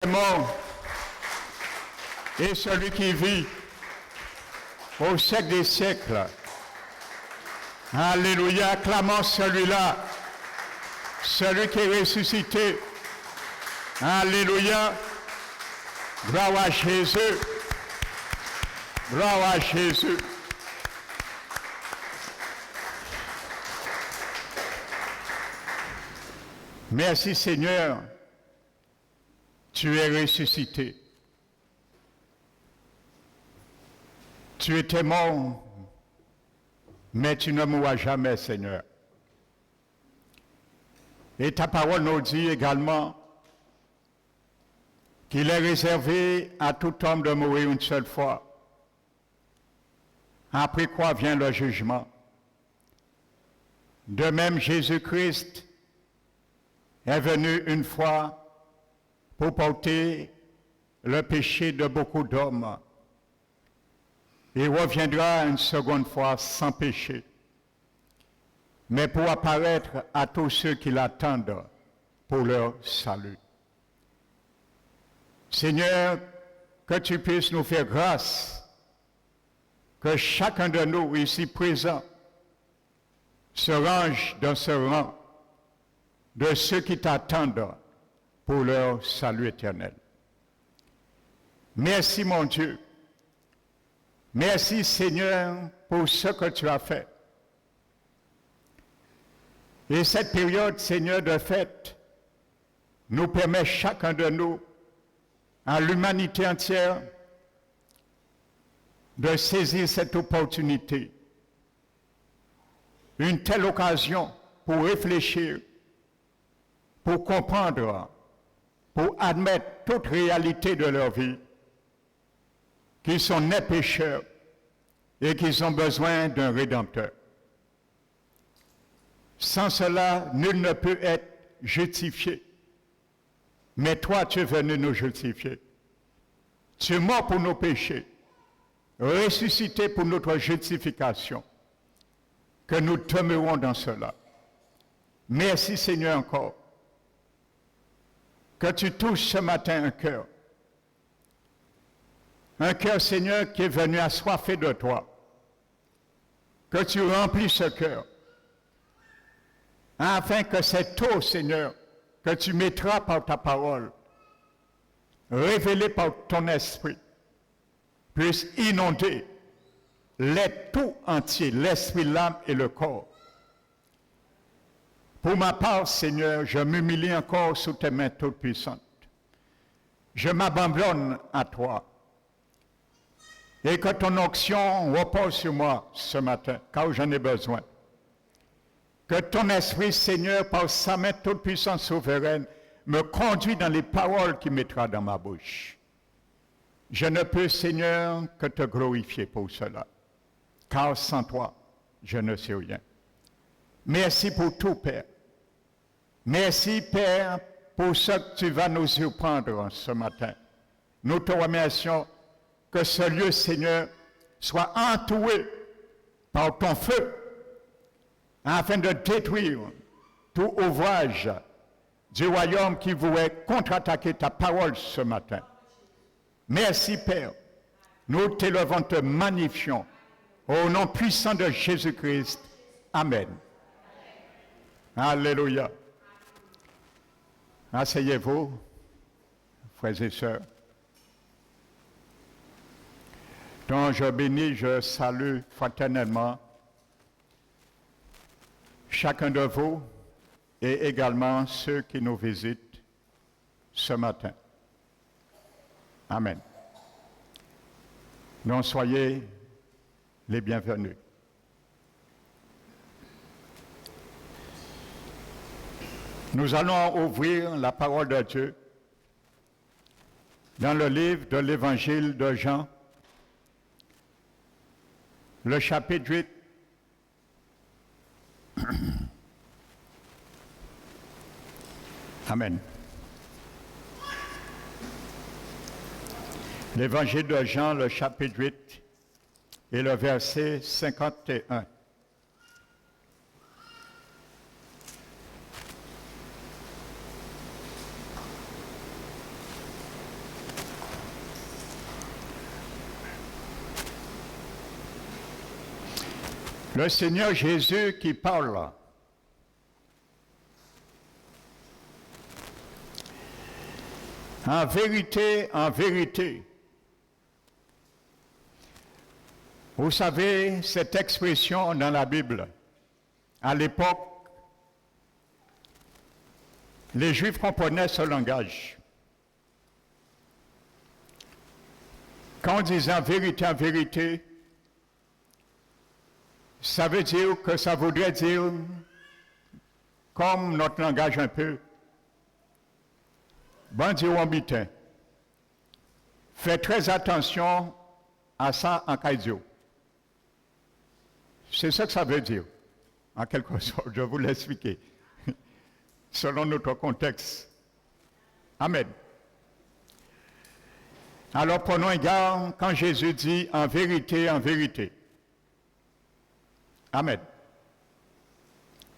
mort et celui qui vit au siècle des siècles. Alléluia, acclamons celui-là, celui qui est ressuscité. Alléluia, gloire à Jésus, gloire à Jésus. Merci Seigneur, tu es ressuscité. Tu étais mort, mais tu ne mourras jamais, Seigneur. Et ta parole nous dit également qu'il est réservé à tout homme de mourir une seule fois, après quoi vient le jugement. De même, Jésus-Christ est venu une fois pour porter le péché de beaucoup d'hommes. Il reviendra une seconde fois sans péché, mais pour apparaître à tous ceux qui l'attendent pour leur salut. Seigneur, que tu puisses nous faire grâce, que chacun de nous ici présents se range dans ce rang de ceux qui t'attendent pour leur salut éternel. Merci mon Dieu. Merci Seigneur pour ce que tu as fait. Et cette période, Seigneur, de fête nous permet chacun de nous, à l'humanité entière, de saisir cette opportunité. Une telle occasion pour réfléchir, pour comprendre, pour admettre toute réalité de leur vie, qu'ils sont nés pécheurs et qu'ils ont besoin d'un Rédempteur. Sans cela, nul ne peut être justifié. Mais toi, tu es venu nous justifier. Tu es mort pour nos péchés, ressuscité pour notre justification. Que nous demeurons dans cela. Merci Seigneur encore. Que tu touches ce matin un cœur. Un cœur, Seigneur, qui est venu assoiffé de toi. Que tu remplis ce cœur. Afin que cette eau, Seigneur, que tu mettras par ta parole, révélée par ton esprit, puisse inonder l'être tout entier, l'esprit, l'âme et le corps. Pour ma part, Seigneur, je m'humilie encore sous tes mains toutes puissantes. Je m'abandonne à toi. Et que ton onction repose sur moi ce matin, car j'en ai besoin. Que ton esprit, Seigneur, par sa main toute puissante souveraine, me conduit dans les paroles qu'il mettra dans ma bouche. Je ne peux, Seigneur, que te glorifier pour cela, car sans toi, je ne sais rien. Merci pour tout, Père. Merci, Père, pour ce que tu vas nous surprendre ce matin. Nous te remercions que ce lieu, Seigneur, soit entouré par ton feu, afin de détruire tout ouvrage du royaume qui voulait contre-attaquer ta parole ce matin. Merci, Père. Nous t'élevons, te magnifions. Au nom puissant de Jésus-Christ. Amen. Alléluia. Asseyez-vous, frères et sœurs. Donc je bénis, je salue fraternellement chacun de vous et également ceux qui nous visitent ce matin. Amen. Donc soyez les bienvenus. Nous allons ouvrir la parole de Dieu dans le livre de l'Évangile de Jean, le chapitre 8. Amen. L'Évangile de Jean, le chapitre 8 et le verset 51. Le Seigneur Jésus qui parle. En vérité, vous savez cette expression dans la Bible. À l'époque, les Juifs comprenaient ce langage. Quand on disait en vérité, ça veut dire que ça voudrait dire, comme notre langage un peu, bon Dieu en bitin. Faites très attention à ça en Kaidio. C'est ce que ça veut dire, en quelque sorte, je vous l'expliquer, selon notre contexte. Amen. Alors prenons garde quand Jésus dit en vérité. Amen.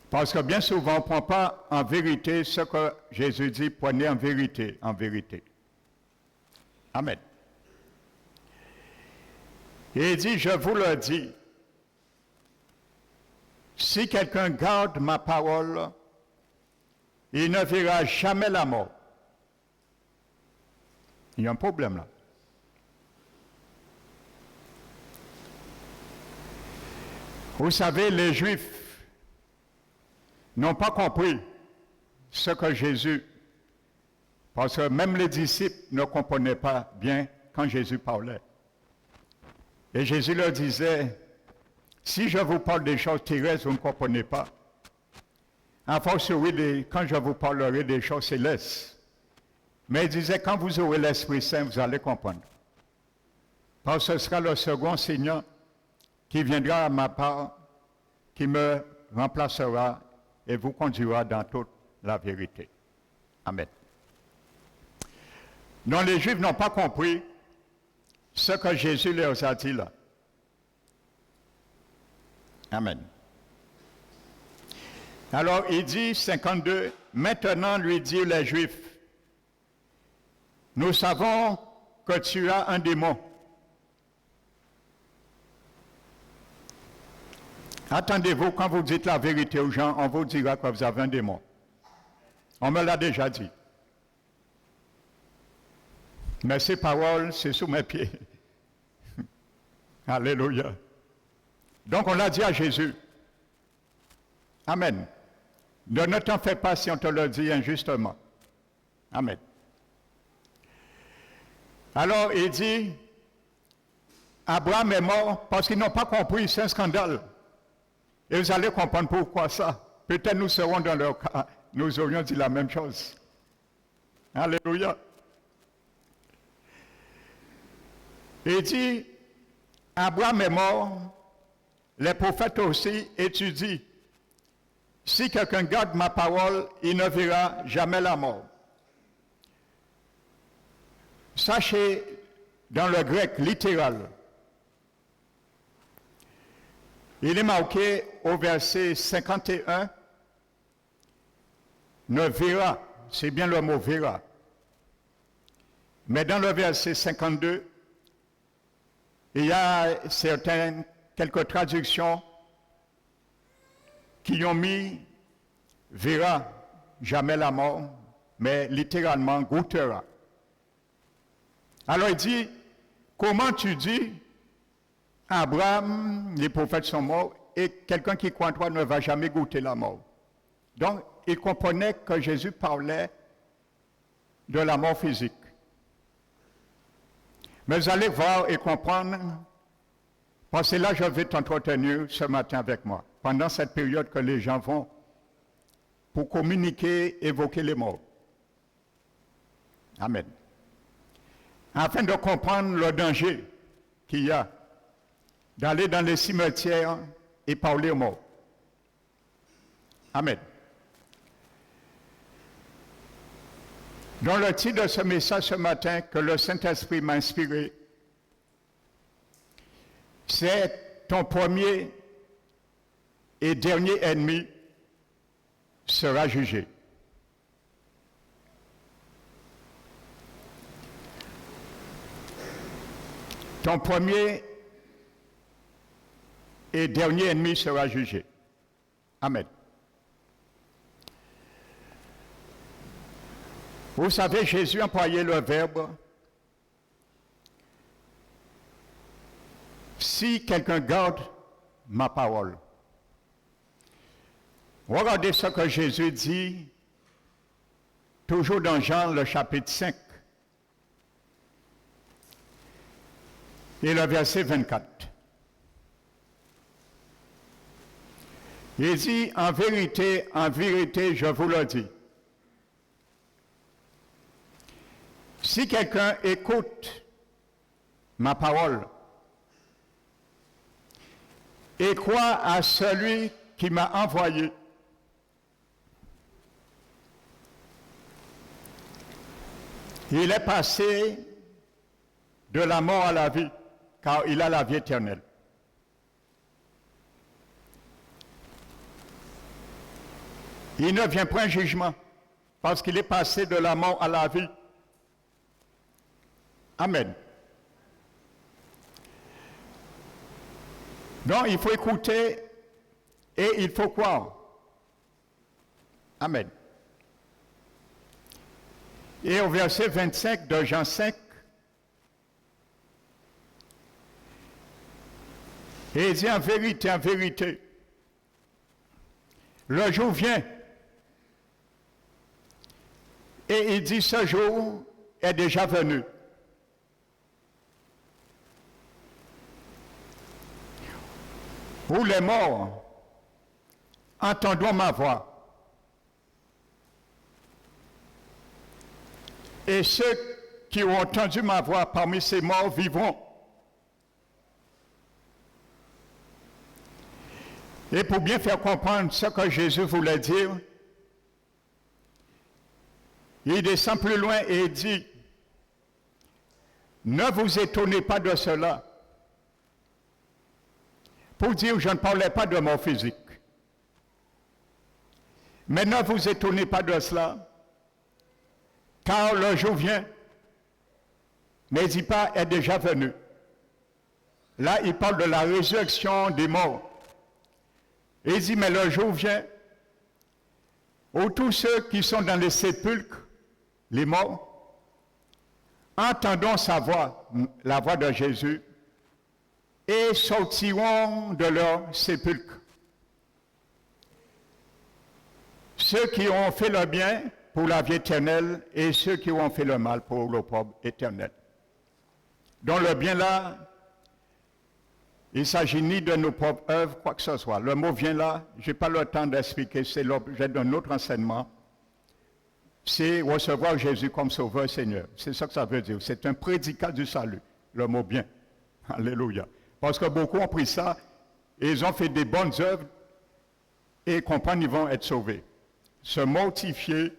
Parce que bien souvent, on ne prend pas en vérité ce que Jésus dit, prenez en vérité. Amen. Et il dit, je vous le dis, si quelqu'un garde ma parole, il ne verra jamais la mort. Il y a un problème là. Vous savez, les Juifs n'ont pas compris ce que Jésus, parce que même les disciples ne comprenaient pas bien quand Jésus parlait. Et Jésus leur disait, si je vous parle des choses terrestres, vous ne comprenez pas. En fortiori, quand je vous parlerai des choses célestes. Mais il disait, quand vous aurez l'Esprit Saint, vous allez comprendre. Parce que ce sera le second Seigneur qui viendra à ma part, qui me remplacera et vous conduira dans toute la vérité. Amen. Donc les Juifs n'ont pas compris ce que Jésus leur a dit là. Amen. Alors il dit, 52, maintenant lui dirent les Juifs, nous savons que tu as un démon. Attendez-vous, quand vous dites la vérité aux gens, on vous dira que vous avez un démon. On me l'a déjà dit. Mais ces paroles, c'est sous mes pieds. Alléluia. Donc on l'a dit à Jésus. Amen. Ne t'en fais pas si on te le dit injustement. Amen. Alors il dit, Abraham est mort parce qu'ils n'ont pas compris, c'est un scandale. Et vous allez comprendre pourquoi ça. Peut-être nous serons dans leur cas, nous aurions dit la même chose. Alléluia. Il dit, Abraham est mort, les prophètes aussi étudient. Si quelqu'un garde ma parole, il ne verra jamais la mort. Sachez, dans le grec littéral, il est marqué au verset 51, ne verra, c'est bien le mot verra. Mais dans le verset 52, il y a quelques traductions qui ont mis verra, jamais la mort, mais littéralement goûtera. Alors il dit, comment tu dis, Abraham, les prophètes sont morts, et quelqu'un qui croit en toi ne va jamais goûter la mort. Donc, il comprenait que Jésus parlait de la mort physique. Mais vous allez voir et comprendre, parce que là, je vais t'entretenir ce matin avec moi, pendant cette période que les gens vont pour communiquer, évoquer les morts. Amen. Afin de comprendre le danger qu'il y a d'aller dans les cimetières et parler aux morts. Amen. Dans le titre de ce message ce matin que le Saint-Esprit m'a inspiré, c'est ton premier et dernier ennemi sera jugé. Ton premier et dernier ennemi sera jugé. Amen. Vous savez, Jésus employait le verbe « si quelqu'un garde ma parole ». Regardez ce que Jésus dit, toujours dans Jean, le chapitre 5, et le verset 24. Il dit, en vérité, je vous le dis, si quelqu'un écoute ma parole et croit à celui qui m'a envoyé, il est passé de la mort à la vie, car il a la vie éternelle. Il ne vient point en jugement, parce qu'il est passé de la mort à la vie. Amen. Donc, il faut écouter et il faut croire. Amen. Et au verset 25 de Jean 5, et il dit en vérité, le jour vient. Et il dit ce jour est déjà venu. Où les morts entendront ma voix. Et ceux qui ont entendu ma voix parmi ces morts vivront. Et pour bien faire comprendre ce que Jésus voulait dire, il descend plus loin et il dit, ne vous étonnez pas de cela. Pour dire, je ne parlais pas de mort physique. Mais ne vous étonnez pas de cela, car le jour vient, mais il dit pas est déjà venu. Là, il parle de la résurrection des morts. Et il dit, mais le jour vient où tous ceux qui sont dans les sépulcres, les morts, entendront sa voix, la voix de Jésus, et sortiront de leur sépulcre. Ceux qui ont fait le bien pour la vie éternelle et ceux qui ont fait le mal pour l'opprobre éternel. Dans le bien là, il ne s'agit ni de nos propres œuvres, quoi que ce soit. Le mot vient là, je n'ai pas le temps d'expliquer, c'est l'objet d'un autre enseignement. C'est recevoir Jésus comme sauveur et Seigneur. C'est ça que ça veut dire. C'est un prédicat du salut, le mot bien. Alléluia. Parce que beaucoup ont pris ça et ils ont fait des bonnes œuvres et comprennent qu'ils vont être sauvés. Se mortifier,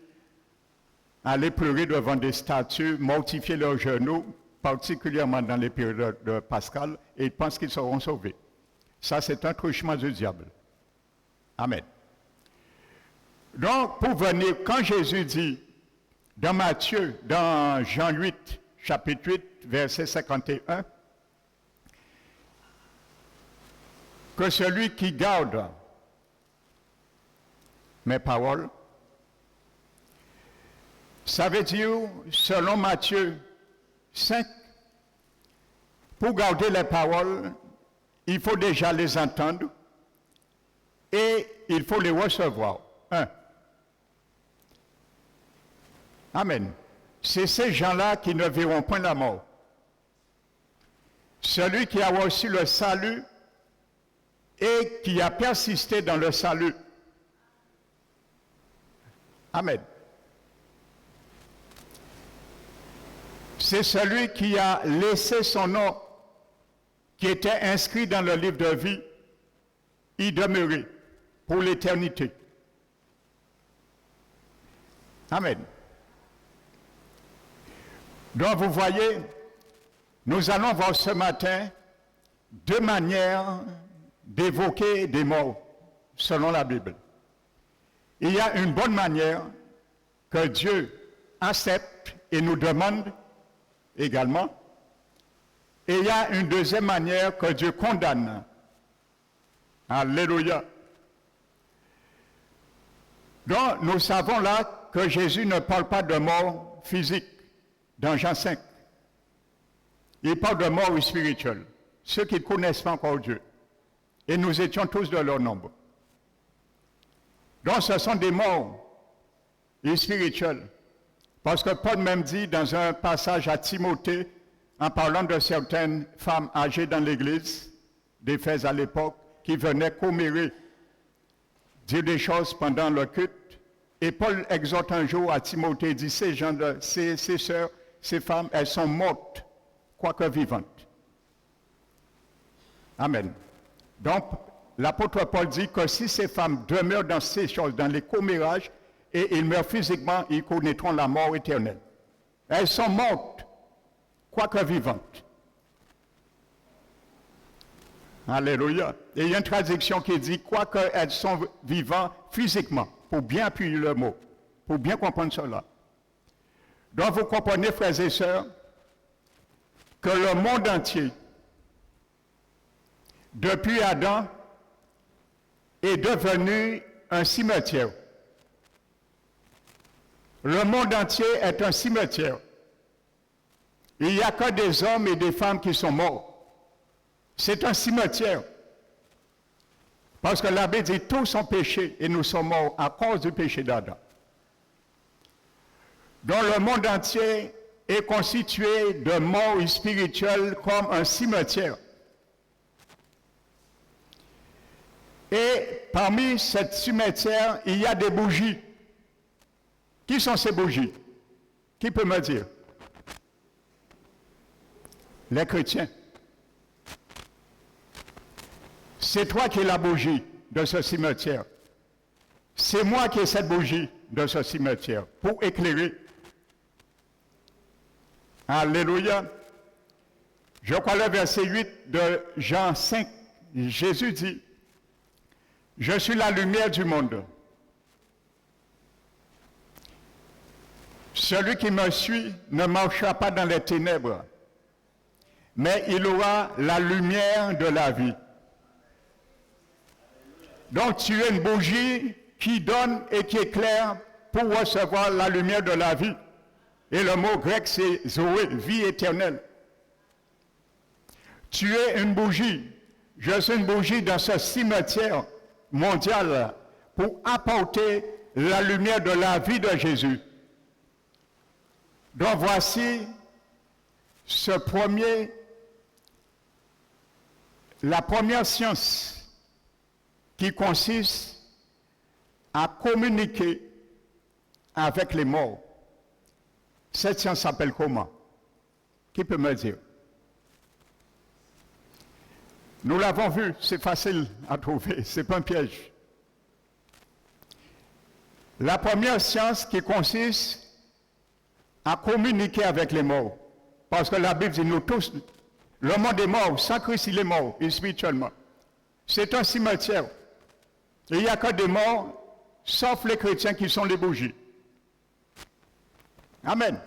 aller pleurer devant des statues, mortifier leurs genoux, particulièrement dans les périodes de Pascal, et ils pensent qu'ils seront sauvés. Ça, c'est un truchement du diable. Amen. Donc, pour venir, quand Jésus dit, dans Matthieu, dans Jean 8, chapitre 8, verset 51, que celui qui garde mes paroles, ça veut dire, selon Matthieu 5, pour garder les paroles, il faut déjà les entendre et il faut les recevoir. Amen. C'est ces gens-là qui ne verront point la mort. Celui qui a reçu le salut et qui a persisté dans le salut. Amen. C'est celui qui a laissé son nom, qui était inscrit dans le livre de vie, y demeurer pour l'éternité. Amen. Donc vous voyez, nous allons voir ce matin deux manières d'évoquer des morts selon la Bible. Il y a une bonne manière que Dieu accepte et nous demande également. Et il y a une deuxième manière que Dieu condamne Alléluia. Donc, nous savons là que Jésus ne parle pas de mort physique dans Jean 5. Il parle de mort spirituelle. Ceux qui ne connaissent pas encore Dieu. Et nous étions tous de leur nombre. Donc, ce sont des morts spirituelles. Parce que Paul même dit dans un passage à Timothée, en parlant de certaines femmes âgées dans l'Église d'Éphèse à l'époque, qui venaient commérer, dire des choses pendant le culte. Et Paul exhorte un jour à Timothée, il dit, ces sœurs, ces femmes, elles sont mortes, quoique vivantes. Amen. Donc, l'apôtre Paul dit que si ces femmes demeurent dans ces choses, dans les commérages, et ils meurent physiquement, ils connaîtront la mort éternelle. Elles sont mortes, quoique vivantes. Alléluia. Et il y a une traduction qui dit, quoique elles sont vivantes physiquement, pour bien appuyer le mot, pour bien comprendre cela. Donc vous comprenez, frères et sœurs, que le monde entier, depuis Adam, est devenu un cimetière. Le monde entier est un cimetière. Il n'y a que des hommes et des femmes qui sont morts. C'est un cimetière. Parce que la Bible dit tous sont péchés et nous sommes morts à cause du péché d'Adam. Donc le monde entier est constitué de morts spirituels comme un cimetière. Et parmi ce cimetière, il y a des bougies. Qui sont ces bougies? Qui peut me dire? Les chrétiens. C'est toi qui es la bougie de ce cimetière. C'est moi qui ai cette bougie de ce cimetière pour éclairer. Alléluia. Je crois le verset 8 de Jean 5. Jésus dit, « Je suis la lumière du monde. Celui qui me suit ne marchera pas dans les ténèbres, mais il aura la lumière de la vie. » Donc tu es une bougie qui donne et qui éclaire pour recevoir la lumière de la vie. Et le mot grec c'est Zoé, vie éternelle. Tu es une bougie. Je suis une bougie dans ce cimetière mondial pour apporter la lumière de la vie de Jésus. Donc voici la première science qui consiste à communiquer avec les morts. Cette science s'appelle comment? Qui peut me dire? Nous l'avons vu, c'est facile à trouver, c'est pas un piège. La première science qui consiste à communiquer avec les morts. Parce que la Bible dit, nous tous, le monde est mort, sans Christ il est mort, spirituellement. C'est un cimetière. Et il n'y a que des morts, sauf les chrétiens qui sont les bougies. Amen.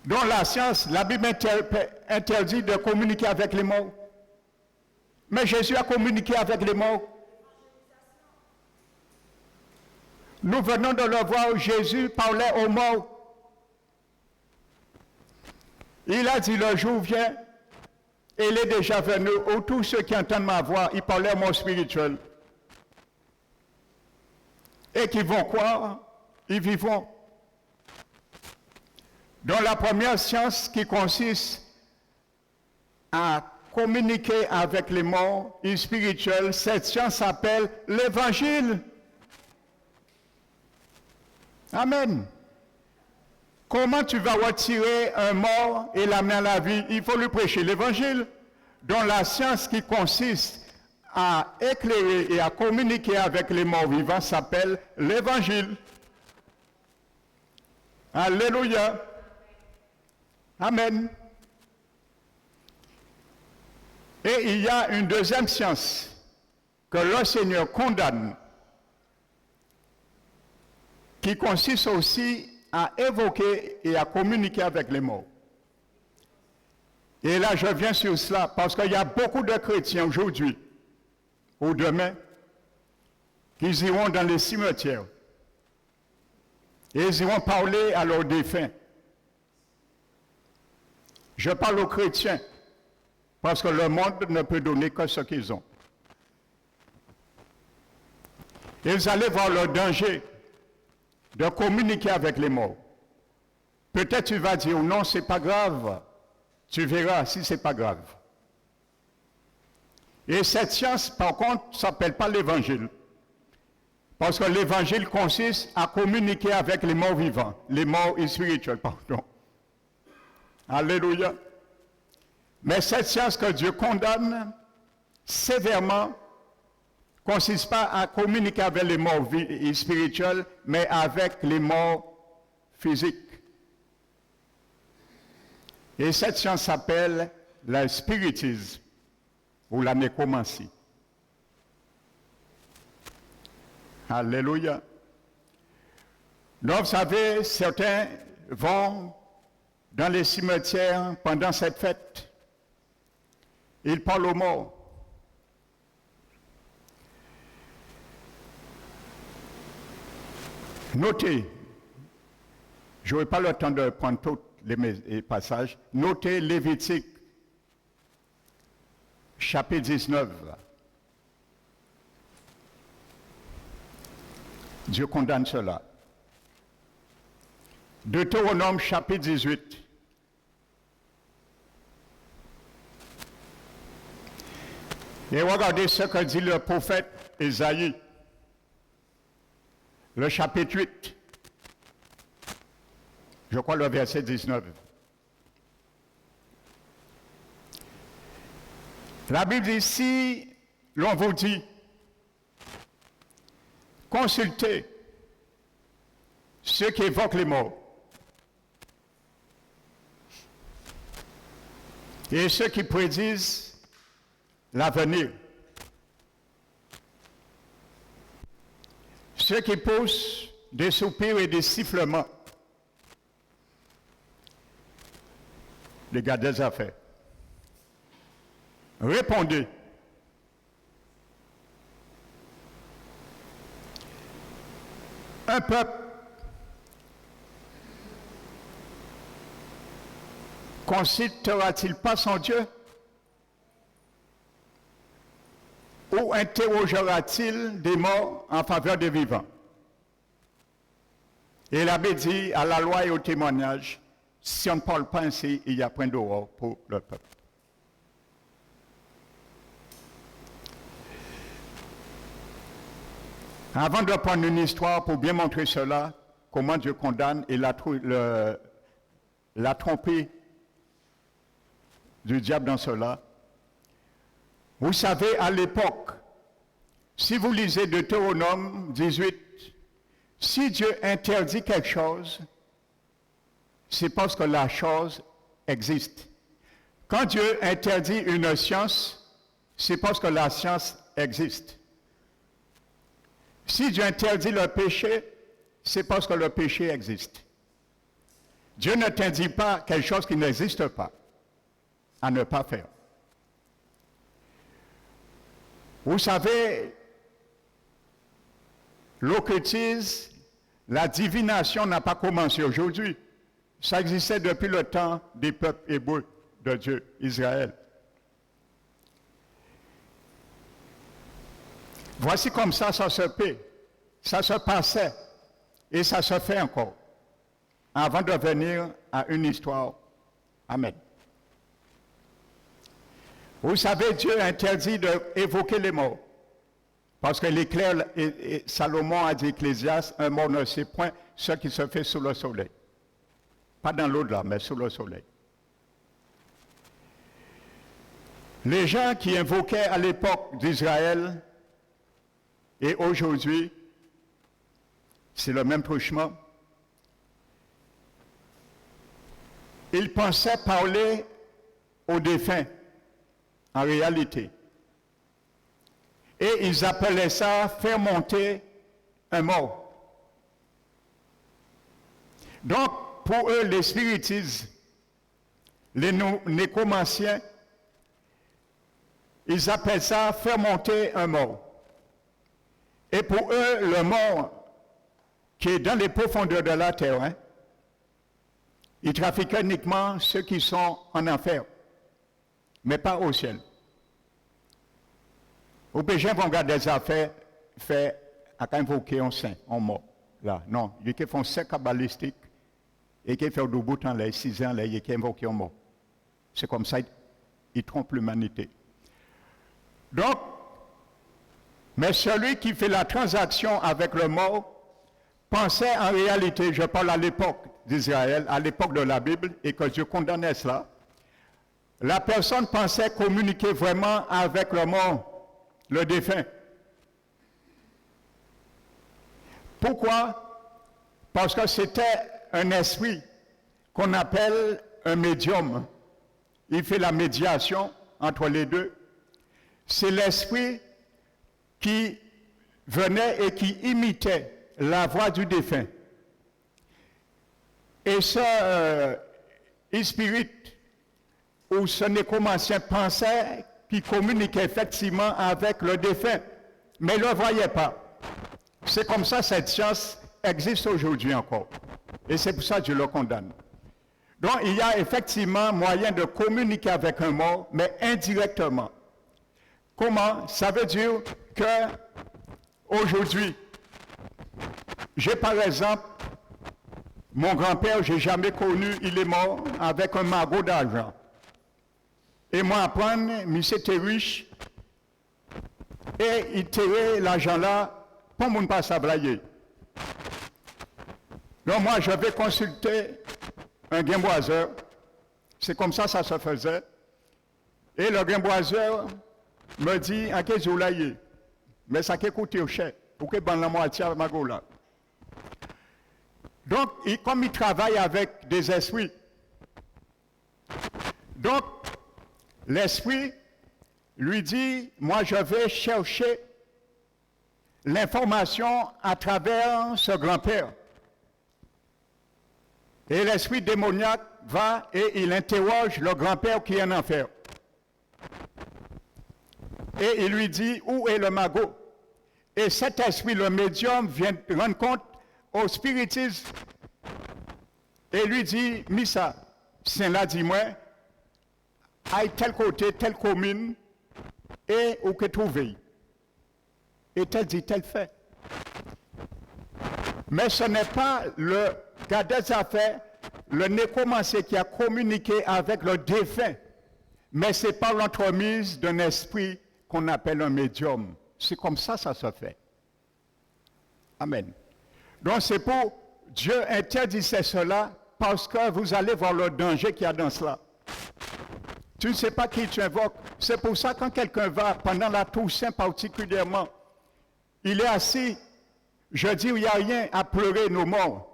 Dans la science, la Bible interdit de communiquer avec les morts. Mais Jésus a communiqué avec les morts. Nous venons de le voir, Jésus parlait aux morts. Il a dit, le jour vient, et il est déjà venu, où tous ceux qui entendent ma voix, ils parlaient au monde spirituel. Et qui vont croire, ils vivront. Dans la première science qui consiste à communiquer avec les morts spirituels, cette science s'appelle l'Évangile. Amen. Comment tu vas retirer un mort et l'amener à la vie? Il faut lui prêcher l'Évangile. Dans la science qui consiste à éclairer et à communiquer avec les morts vivants s'appelle l'Évangile. Alléluia. Amen. Et il y a une deuxième science que le Seigneur condamne, qui consiste aussi à évoquer et à communiquer avec les morts. Et là, je viens sur cela parce qu'il y a beaucoup de chrétiens aujourd'hui ou demain, qu'ils iront dans les cimetières et ils iront parler à leurs défunts. Je parle aux chrétiens, parce que le monde ne peut donner que ce qu'ils ont. Ils allaient voir le danger de communiquer avec les morts. Peut-être tu vas dire non, c'est pas grave. Tu verras si c'est pas grave. Et cette science, par contre, ne s'appelle pas l'évangile. Parce que l'évangile consiste à communiquer avec les morts vivants, les morts spirituels, pardon. Alléluia. Mais cette science que Dieu condamne sévèrement consiste pas à communiquer avec les morts spirituels, mais avec les morts physiques. Et cette science s'appelle le spiritisme ou la nécromancie. Alléluia. Donc, vous savez, certains vont dans les cimetières pendant cette fête. Ils parlent aux morts. Notez, je n'aurai pas le temps de prendre tous les passages, notez Lévitique, chapitre 19. Dieu condamne cela. Deutéronome, chapitre 18. Et regardez ce que dit le prophète Ésaïe, le chapitre 8, je crois le verset 19. La Bible dit, si l'on vous dit, consultez ceux qui évoquent les morts et ceux qui prédisent l'avenir, ceux qui poussent des soupirs et des sifflements, les gars des affaires. Répondez. Un peuple consultera-t-il pas son Dieu? Ou interrogera-t-il des morts en faveur des vivants? Et l'abbé dit à la loi et au témoignage, si on ne parle pas ainsi, il y a point d'horreur pour le peuple. Avant de prendre une histoire pour bien montrer cela, comment Dieu condamne et la trompée du diable dans cela, vous savez, à l'époque, si vous lisez Deutéronome 18, si Dieu interdit quelque chose, c'est parce que la chose existe. Quand Dieu interdit une science, c'est parce que la science existe. Si Dieu interdit le péché, c'est parce que le péché existe. Dieu ne t'interdit pas quelque chose qui n'existe pas à ne pas faire. Vous savez, l'occultisme, la divination n'a pas commencé aujourd'hui. Ça existait depuis le temps des peuples hébreux de Dieu, Israël. Voici comme ça se fait. Ça se passait et ça se fait encore. Avant de venir à une histoire. Amen. Vous savez, Dieu interdit d'évoquer les morts. Parce que l'éclair, et Salomon a dit Ecclésiaste, un mort ne sait point ce qui se fait sous le soleil. Pas dans l'au-delà, mais sous le soleil. Les gens qui invoquaient à l'époque d'Israël et aujourd'hui, c'est le même truchement. Ils pensaient parler aux défunts, en réalité. Et ils appelaient ça faire monter un mort. Donc, pour eux, les spiritistes, les nécromanciens, Ils appellent ça faire monter un mort. Et pour eux, le mort qui est dans les profondeurs de la terre, hein, ils trafiquent uniquement ceux qui sont en enfer, mais pas au ciel. Au péché, vont garder des affaires, faire à invoquer un saint, un mort. Là, non, ils qui font 5 kabbalistiques et qui font du bout en les 6 ans, ils qui invoquent un mort. C'est comme ça, ils trompent l'humanité. Donc, mais celui qui fait la transaction avec le mort pensait en réalité, je parle à l'époque d'Israël, à l'époque de la Bible, et que Dieu condamnait cela, la personne pensait communiquer vraiment avec le mort, le défunt. Pourquoi? Parce que c'était un esprit qu'on appelle un médium. Il fait la médiation entre les deux. C'est l'esprit qui venait et qui imitait la voix du défunt. Et ce spirit ou ce nécromancien pensait qu'il communiquait effectivement avec le défunt, mais il ne le voyait pas. C'est comme ça cette science existe aujourd'hui encore. Et c'est pour ça que je le condamne. Donc il y a effectivement moyen de communiquer avec un mort, mais indirectement. Comment? Ça veut dire que aujourd'hui, j'ai par exemple, mon grand-père, je n'ai jamais connu, il est mort avec un magot d'argent. Et moi, apprendre, monsieur était riche, et il tirait l'argent là, pour mon pas s'ablayer. Donc moi, je vais consulter un gamboiseur, c'est comme ça se faisait, et le gamboiseur me dit, à quel jour là, mais ça qui coûte cher, pour que ban la moitié à magot là. Donc, comme il travaille avec des esprits, donc l'esprit lui dit, moi je vais chercher l'information à travers ce grand-père. Et l'esprit démoniaque va et il interroge le grand-père qui est en enfer. Et il lui dit, où est le magot? Et cet esprit, le médium, vient rendre compte au spiritisme et lui dit, Missa, Saint-là, dis-moi, aille tel côté, telle commune, et où que trouver. Et tel dit, tel fait. Mais ce n'est pas le gars des affaires, le nécromancien qui a communiqué avec le défunt, mais c'est par l'entremise d'un esprit qu'on appelle un médium. C'est comme ça se fait. Amen. Donc c'est pour Dieu interdisait cela parce que vous allez voir le danger qu'il y a dans cela. Tu ne sais pas qui tu invoques. C'est pour ça que quand quelqu'un va, pendant la Toussaint particulièrement, il est assis, je dis, il n'y a rien à pleurer nos morts,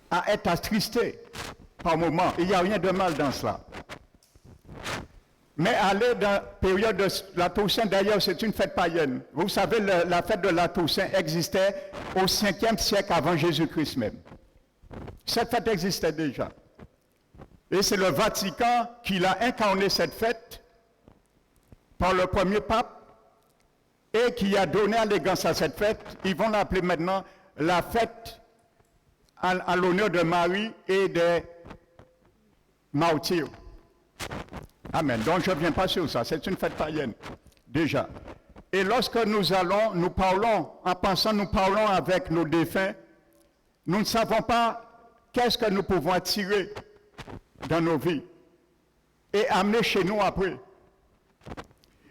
à être attristé par moment. Il n'y a rien de mal dans cela. Mais aller dans la période de la Toussaint, d'ailleurs, c'est une fête païenne. Vous savez, la fête de la Toussaint existait au 5e siècle avant Jésus-Christ même. Cette fête existait déjà. Et c'est le Vatican qui l'a incarné cette fête par le premier pape et qui a donné allégance à cette fête. Ils vont l'appeler maintenant la fête à l'honneur de Marie et des martyrs. Amen. Donc je ne viens pas sur ça, c'est une fête païenne, déjà. Et lorsque nous parlons, en pensant nous parlons avec nos défunts, nous ne savons pas qu'est-ce que nous pouvons attirer dans nos vies et amener chez nous après.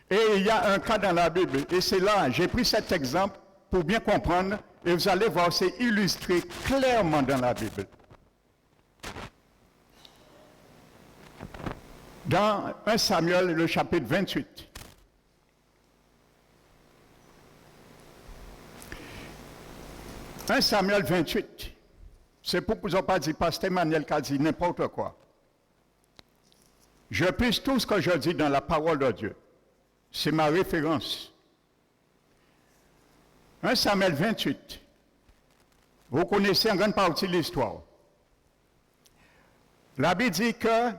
Et il y a un cas dans la Bible, et c'est là, j'ai pris cet exemple pour bien comprendre, et vous allez voir, c'est illustré clairement dans la Bible. Dans 1 Samuel, le chapitre 28. « 1 Samuel 28. C'est pour que vous n'ayez pas dit, Pasteur Emmanuel qui a dit n'importe quoi. Je puise tout ce que je dis dans la parole de Dieu. C'est ma référence. 1 Samuel 28. Vous connaissez en grande partie l'histoire. La Bible dit que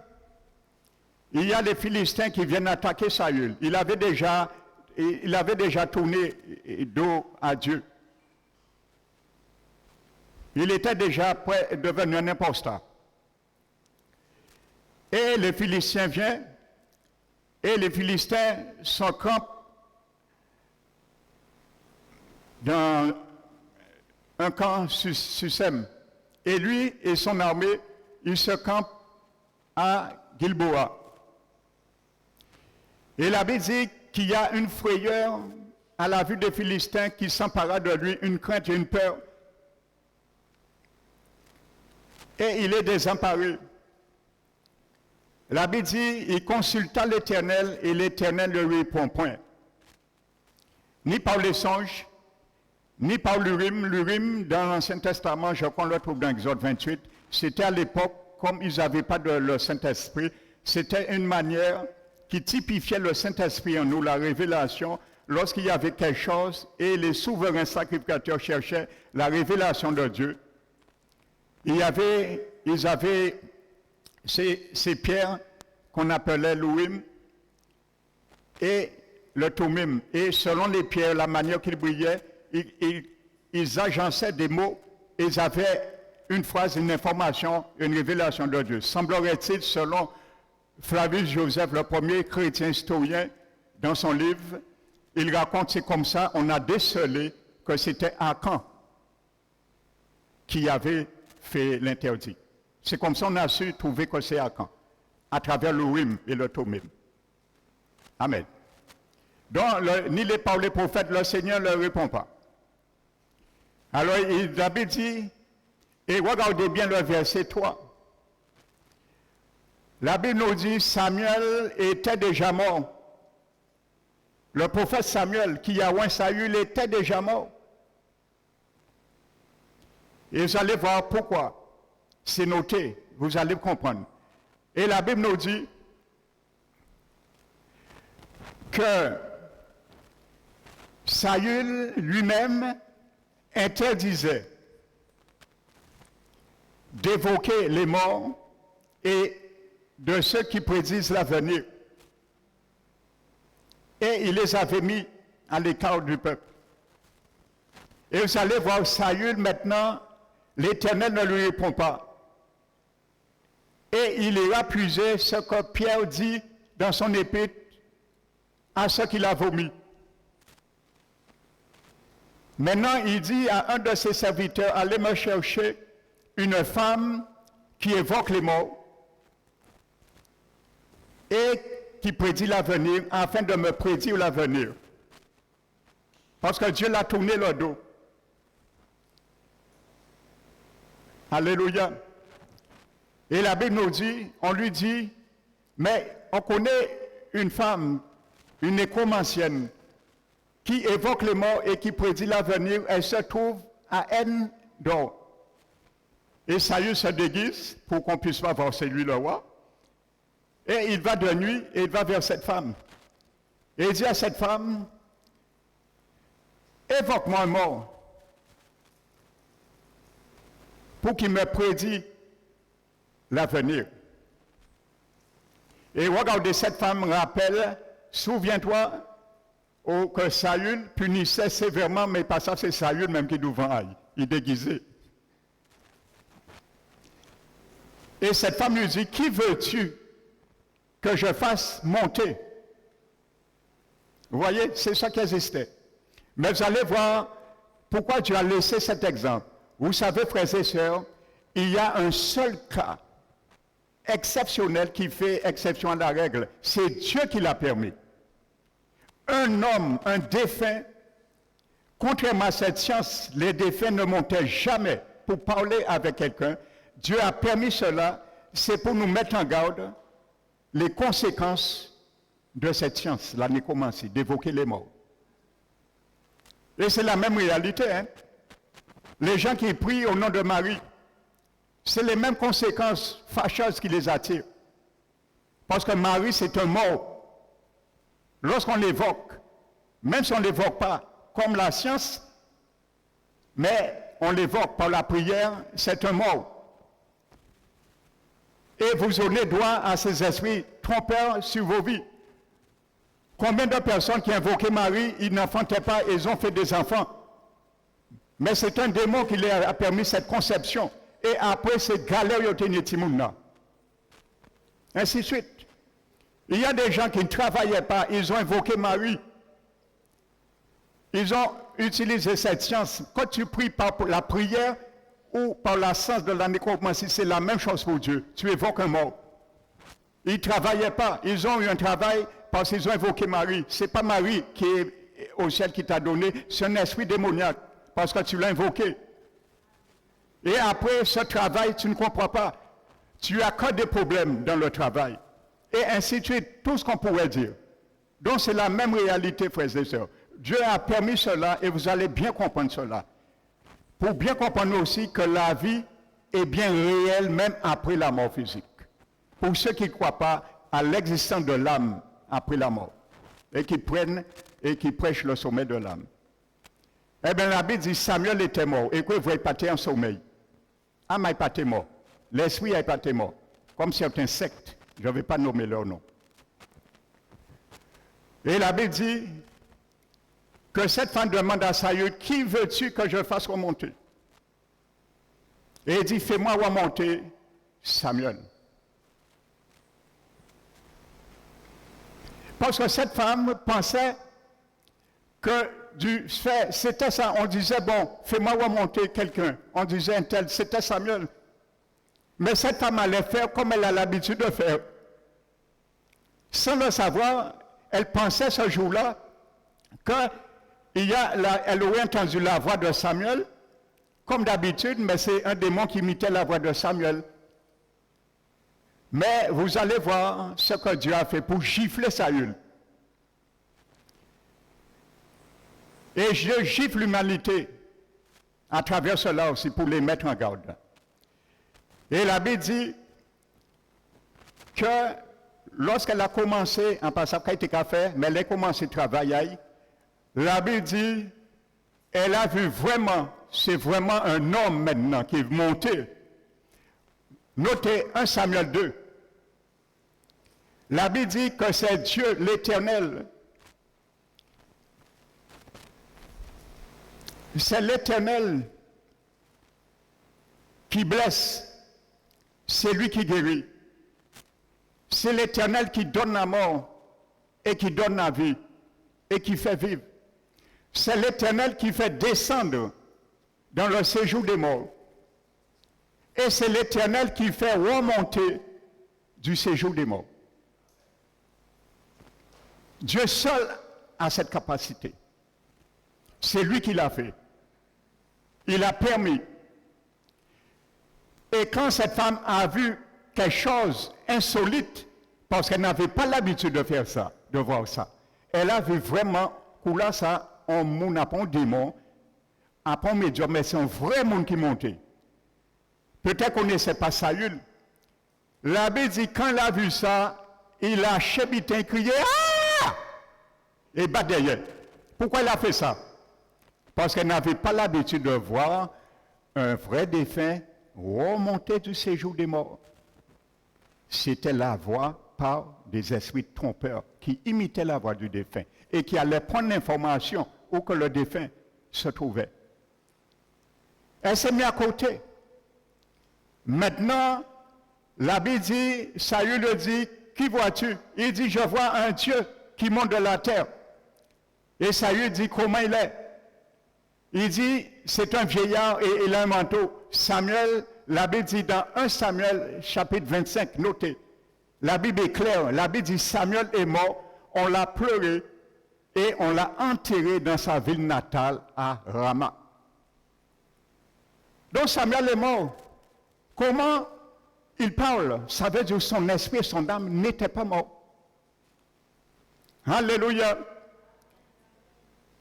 il y a les Philistins qui viennent attaquer Saül. Il avait déjà tourné dos à Dieu. Il était déjà prêt à devenir un imposteur. Et les Philistins viennent, et les Philistins s'encampent dans un camp Sussem. Et lui et son armée, ils se campent à Gilboa. Et la Bible dit qu'il y a une frayeur à la vue des Philistins qui s'empara de lui, une crainte et une peur. Et il est désemparé. La Bible dit, il consulta l'Éternel et l'Éternel ne lui répond point. Ni par les songes, ni par l'Urim. L'Urim, dans l'Ancien Testament, je crois qu'on le trouve dans Exode 28, c'était à l'époque, comme ils n'avaient pas de le Saint-Esprit, c'était une manière qui typifiait le Saint-Esprit en nous, la révélation, lorsqu'il y avait quelque chose et les souverains sacrificateurs cherchaient la révélation de Dieu. Ils avaient ces pierres qu'on appelait l'Urim et le Thummim. Et selon les pierres, la manière qu'ils brillaient, ils agençaient des mots et ils avaient une phrase, une information, une révélation de Dieu. Semblerait-il, selon Flavius Joseph, le premier chrétien historien, dans son livre, il raconte, c'est comme ça, on a décelé que c'était Akan qui avait fait l'interdit. C'est comme ça qu'on a su trouver que c'est Akan, à travers l'Urim et le Thummim. Amen. Donc, ni les par les prophètes, le Seigneur ne leur répond pas. Alors, David dit, et regardez bien le verset 3. La Bible nous dit, Samuel était déjà mort. Le prophète Samuel, qui a oint Saül, était déjà mort. Et vous allez voir pourquoi. C'est noté, vous allez comprendre. Et la Bible nous dit que Saül lui-même interdisait d'évoquer les morts et de ceux qui prédisent l'avenir. Et il les avait mis à l'écart du peuple. Et vous allez voir Saül maintenant, l'Éternel ne lui répond pas. Et il ira puiser ce que Pierre dit dans son épître à ceux qu'il a vomi. Maintenant, il dit à un de ses serviteurs, allez me chercher une femme qui évoque les morts et qui prédit l'avenir afin de me prédire l'avenir. Parce que Dieu l'a tourné le dos. Alléluia. Et la Bible nous dit, on lui dit, mais on connaît une femme, une nécromancienne, qui évoque les morts et qui prédit l'avenir. Elle se trouve à Endor. Et Saül se déguise pour qu'on puisse pas voir c'est lui le roi. Et il va de nuit et il va vers cette femme. Et il dit à cette femme, évoque-moi un mort pour qu'il me prédit l'avenir. Et regardez, cette femme rappelle, souviens-toi que Saül punissait sévèrement, mais pas ça, c'est Saül même qui devant aille. Il est déguisé. Et cette femme lui dit, qui veux-tu que je fasse monter? Vous voyez, c'est ça qui existait. Mais vous allez voir pourquoi Dieu a laissé cet exemple. Vous savez, frères et sœurs, il y a un seul cas exceptionnel qui fait exception à la règle. C'est Dieu qui l'a permis. Un homme, un défunt, contrairement à cette science, les défunts ne montaient jamais pour parler avec quelqu'un. Dieu a permis cela, c'est pour nous mettre en garde les conséquences de cette science, la nécromancie, d'évoquer les morts. Et c'est la même réalité. Hein? Les gens qui prient au nom de Marie, c'est les mêmes conséquences fâcheuses qui les attirent. Parce que Marie, c'est un mort. Lorsqu'on l'évoque, même si on ne l'évoque pas comme la science, mais on l'évoque par la prière, c'est un mort. Et vous donnez droit à ces esprits trompeurs sur vos vies. Combien de personnes qui invoquaient Marie, ils n'enfantaient pas, ils ont fait des enfants. Mais c'est un démon qui leur a permis cette conception. Et après, c'est galère au Ténétimouna. Ainsi de suite. Il y a des gens qui ne travaillaient pas, ils ont invoqué Marie. Ils ont utilisé cette science. Quand tu pries par la prière ou par la science de la nécromancie, c'est la même chose pour Dieu. Tu évoques un mort. Ils ne travaillaient pas, ils ont eu un travail parce qu'ils ont invoqué Marie. Ce n'est pas Marie qui est au ciel qui t'a donné, c'est un esprit démoniaque parce que tu l'as invoqué. Et après ce travail, tu ne comprends pas. Tu as que des problèmes dans le travail. Et ainsi de suite, tout ce qu'on pourrait dire. Donc c'est la même réalité, frères et sœurs. Dieu a permis cela et vous allez bien comprendre cela. Pour bien comprendre aussi que la vie est bien réelle même après la mort physique. Pour ceux qui ne croient pas à l'existence de l'âme après la mort et qui prennent et qui prêchent le sommet de l'âme. Eh bien, la Bible dit Samuel était mort et que vous n'êtes pas en sommeil. L'âme n'est pas mort. L'esprit n'est pas mort. Comme certains sectes, je ne vais pas nommer leur nom. Et la Bible dit que cette femme demande à Saül, qui veux-tu que je fasse remonter? Et il dit, fais-moi remonter Samuel. Parce que cette femme pensait que du fait, c'était ça. On disait, bon, fais-moi remonter quelqu'un. On disait un tel, c'était Samuel. Mais cette femme allait faire comme elle a l'habitude de faire. Sans le savoir, elle pensait ce jour-là qu'elle aurait entendu la voix de Samuel, comme d'habitude, mais c'est un démon qui imitait la voix de Samuel. Mais vous allez voir ce que Dieu a fait pour gifler Saül. Et je gifle l'humanité à travers cela aussi pour les mettre en garde. Et la Bible dit que lorsqu'elle a commencé, en passant qu'elle était qu'à faire, mais elle a commencé à travailler, la Bible dit, elle a vu vraiment, c'est vraiment un homme maintenant qui est monté. Notez 1 Samuel 2. La Bible dit que c'est Dieu, l'Éternel. C'est l'Éternel qui blesse. C'est lui qui guérit. C'est l'Éternel qui donne la mort et qui donne la vie et qui fait vivre. C'est l'Éternel qui fait descendre dans le séjour des morts. Et c'est l'Éternel qui fait remonter du séjour des morts. Dieu seul a cette capacité. C'est lui qui l'a fait. Il a permis. Et quand cette femme a vu quelque chose insolite, parce qu'elle n'avait pas l'habitude de faire ça, de voir ça, elle a vu vraiment que là, ça, on n'a pas un démon, après un médium, mais c'est un vrai monde qui montait. Peut-être qu'on ne sait pas Saül. La Bible dit, quand il a vu ça, il a chébité, crié, ah! Et bat derrière. Pourquoi il a fait ça? Parce qu'elle n'avait pas l'habitude de voir un vrai défunt remonter du séjour des morts. C'était la voix par des esprits trompeurs qui imitaient la voix du défunt et qui allaient prendre l'information où que le défunt se trouvait. Elle s'est mise à côté. Maintenant, la Bible dit, Saül le dit, qui vois-tu? Il dit, je vois un Dieu qui monte de la terre. Et Saül dit, comment il est? Il dit, c'est un vieillard et il a un manteau. Samuel, la Bible dit dans 1 Samuel, chapitre 25, notez. La Bible est claire. La Bible dit, Samuel est mort, on l'a pleuré et on l'a enterré dans sa ville natale à Rama. Donc Samuel est mort. Comment il parle? Ça veut dire que son esprit et son âme n'étaient pas morts. Alléluia.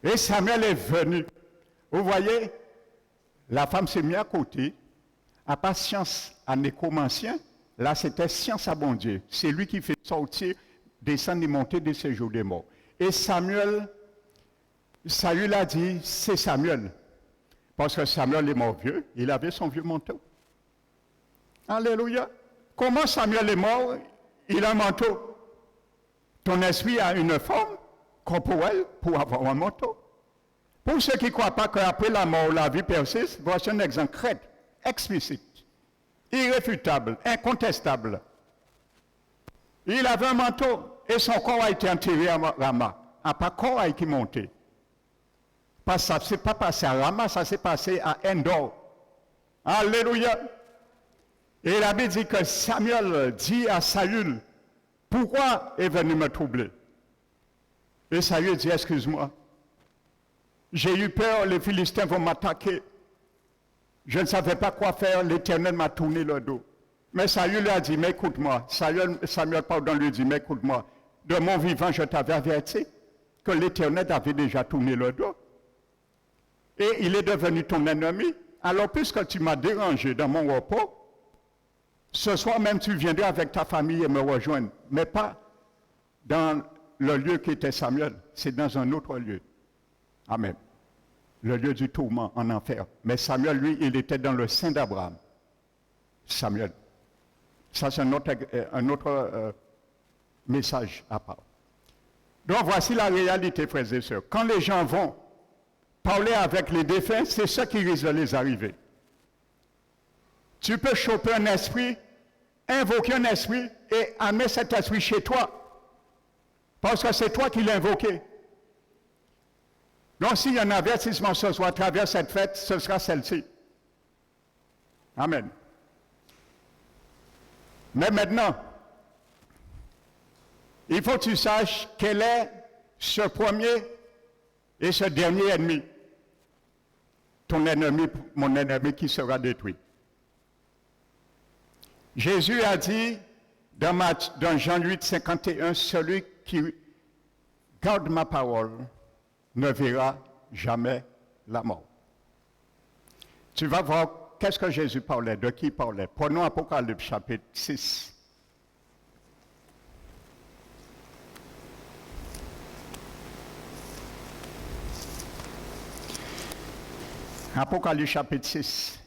Et Samuel est venu. Vous voyez, la femme s'est mise à côté, à pas science à nécromancien, là c'était science à bon Dieu. C'est lui qui fait sortir, descendre et monter des séjours des morts. Et Saül a dit, c'est Samuel. Parce que Samuel est mort vieux, il avait son vieux manteau. Alléluia. Comment Samuel est mort? Il a un manteau. ton esprit a une forme corporelle pour avoir un manteau. Pour ceux qui ne croient pas qu'après la mort, la vie persiste, voici un exemple crête, explicite, irréfutable, incontestable. Il avait un manteau et son corps a été enterré à Rama. Pas corps a été monté. Ça ne s'est pas passé à Rama, ça s'est passé à Endor. Alléluia. Et la Bible dit que Samuel dit à Saül, pourquoi est venu me troubler? Et Saül dit, excuse-moi, j'ai eu peur, les Philistins vont m'attaquer. Je ne savais pas quoi faire, l'Éternel m'a tourné le dos. Mais Saül lui a dit, mais écoute-moi. Samuel pardon, lui dit, mais écoute-moi. De mon vivant, je t'avais averti que l'Éternel avait déjà tourné le dos. Et il est devenu ton ennemi. Alors, puisque tu m'as dérangé dans mon repos, ce soir même, tu viendras avec ta famille et me rejoindre. Mais pas dans le lieu qui était Samuel. C'est dans un autre lieu. Amen. Le lieu du tourment en enfer. Mais Samuel, lui, il était dans le sein d'Abraham. Samuel. Ça, c'est un autre message à part. Donc, voici la réalité, frères et sœurs. Quand les gens vont parler avec les défunts, c'est ça qui risque de les arriver. Tu peux choper un esprit, invoquer un esprit et amener cet esprit chez toi. Parce que c'est toi qui l'as invoqué. Donc, s'il y a un avertissement ce soir à travers cette fête, ce sera celle-ci. Amen. Mais maintenant, il faut que tu saches quel est ce premier et ce dernier ennemi. Ton ennemi, mon ennemi qui sera détruit. Jésus a dit dans Jean 8, 51, celui qui garde ma parole ne verra jamais la mort. Tu vas voir qu'est-ce que Jésus parlait, de qui il parlait. Prenons Apocalypse chapitre 6. Apocalypse chapitre 6.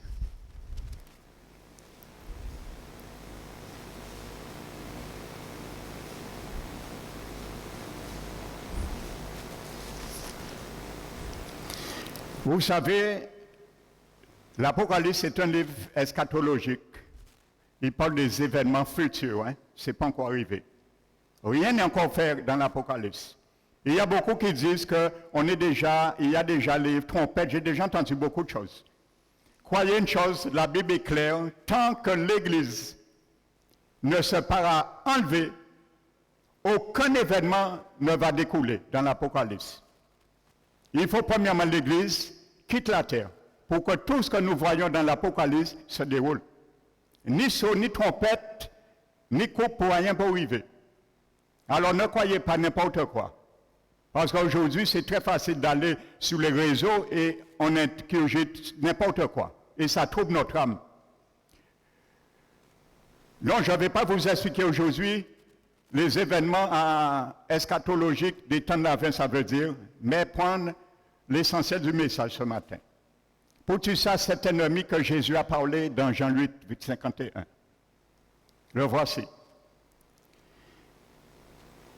Vous savez, l'Apocalypse est un livre eschatologique. Il parle des événements futurs, hein? Ce n'est pas encore arrivé. Rien n'est encore fait dans l'Apocalypse. Il y a beaucoup qui disent qu'il y a déjà les trompettes. J'ai déjà entendu beaucoup de choses. Croyez une chose, la Bible est claire, tant que l'Église ne sera pas enlevée, aucun événement ne va découler dans l'Apocalypse. Il faut premièrement l'Église quitte la terre pour que tout ce que nous voyons dans l'Apocalypse se déroule. Ni saut, ni trompette, ni coupe pour rien pour arriver. Alors ne croyez pas n'importe quoi. Parce qu'aujourd'hui, c'est très facile d'aller sur les réseaux et on ingurgite n'importe quoi. Et ça trouble notre âme. Donc, je ne vais pas vous expliquer aujourd'hui les événements eschatologiques des temps de la fin, ça veut dire, mais prendre l'essentiel du message ce matin. Pour tout ça, cet ennemi que Jésus a parlé dans Jean 8, 51. Le voici.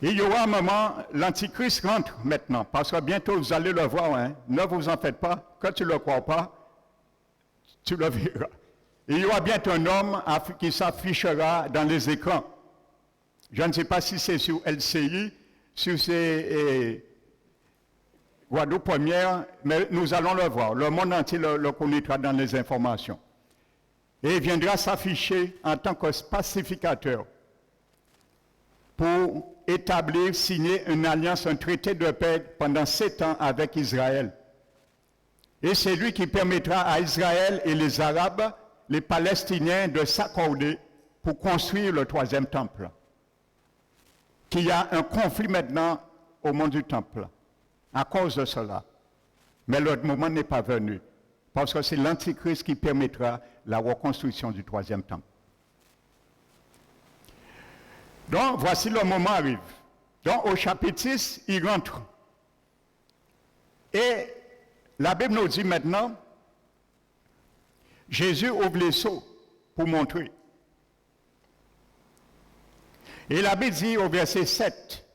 Il y aura un moment, l'Antichrist rentre maintenant, parce que bientôt vous allez le voir, hein. Ne vous en faites pas, que tu ne le crois pas, tu le verras. Il y aura bientôt un homme qui s'affichera dans les écrans. Je ne sais pas si c'est sur LCI, sur ces Guadeloupe première, mais nous allons le voir. Le monde entier le connaîtra dans les informations. Et il viendra s'afficher en tant que pacificateur pour établir, signer une alliance, un traité de paix pendant 7 ans avec Israël. Et c'est lui qui permettra à Israël et les Arabes, les Palestiniens, de s'accorder pour construire le 3e temple. Qu'il y a un conflit maintenant au monde du temple, à cause de cela. Mais le moment n'est pas venu, parce que c'est l'Antichrist qui permettra la reconstruction du 3e temple. Donc, voici le moment arrive. Donc, au chapitre 6, il rentre. Et la Bible nous dit maintenant, Jésus ouvre les sceaux pour montrer. Et la Bible dit au verset 7,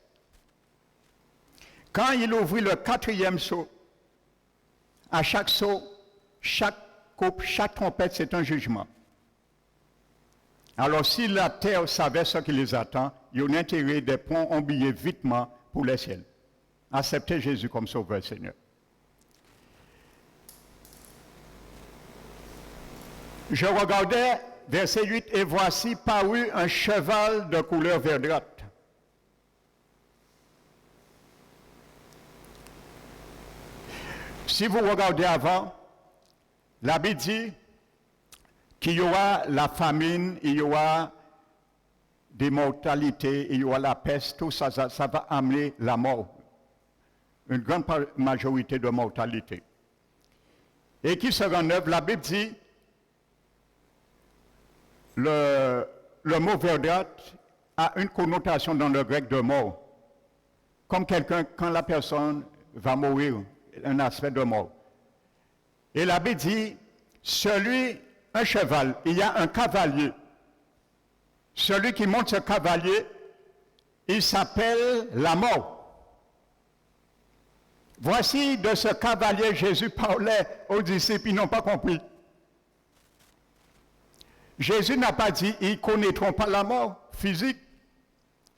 Quand il ouvrit le 4e sceau, à chaque sceau, chaque coupe, chaque trompette, c'est un jugement. Alors si la terre savait ce qui les attend, il y a un intérêt des ponts oubliés vitement pour les ciels. Acceptez Jésus comme sauveur, Seigneur. Je regardais, verset 8, et voici parut un cheval de couleur verdâtre. Si vous regardez avant, la Bible dit qu'il y aura la famine, il y aura des mortalités, il y aura la peste, tout ça, ça va amener la mort. Une grande majorité de mortalité. Et qui sera en œuvre, la Bible dit, le mot verdâtre a une connotation dans le grec de mort. Comme quelqu'un, quand la personne va mourir, un aspect de mort. Et la Bible dit, un cheval, il y a un cavalier. Celui qui monte ce cavalier, il s'appelle la mort. Voici de ce cavalier, Jésus parlait aux disciples, ils n'ont pas compris. Jésus n'a pas dit, ils ne connaîtront pas la mort physique,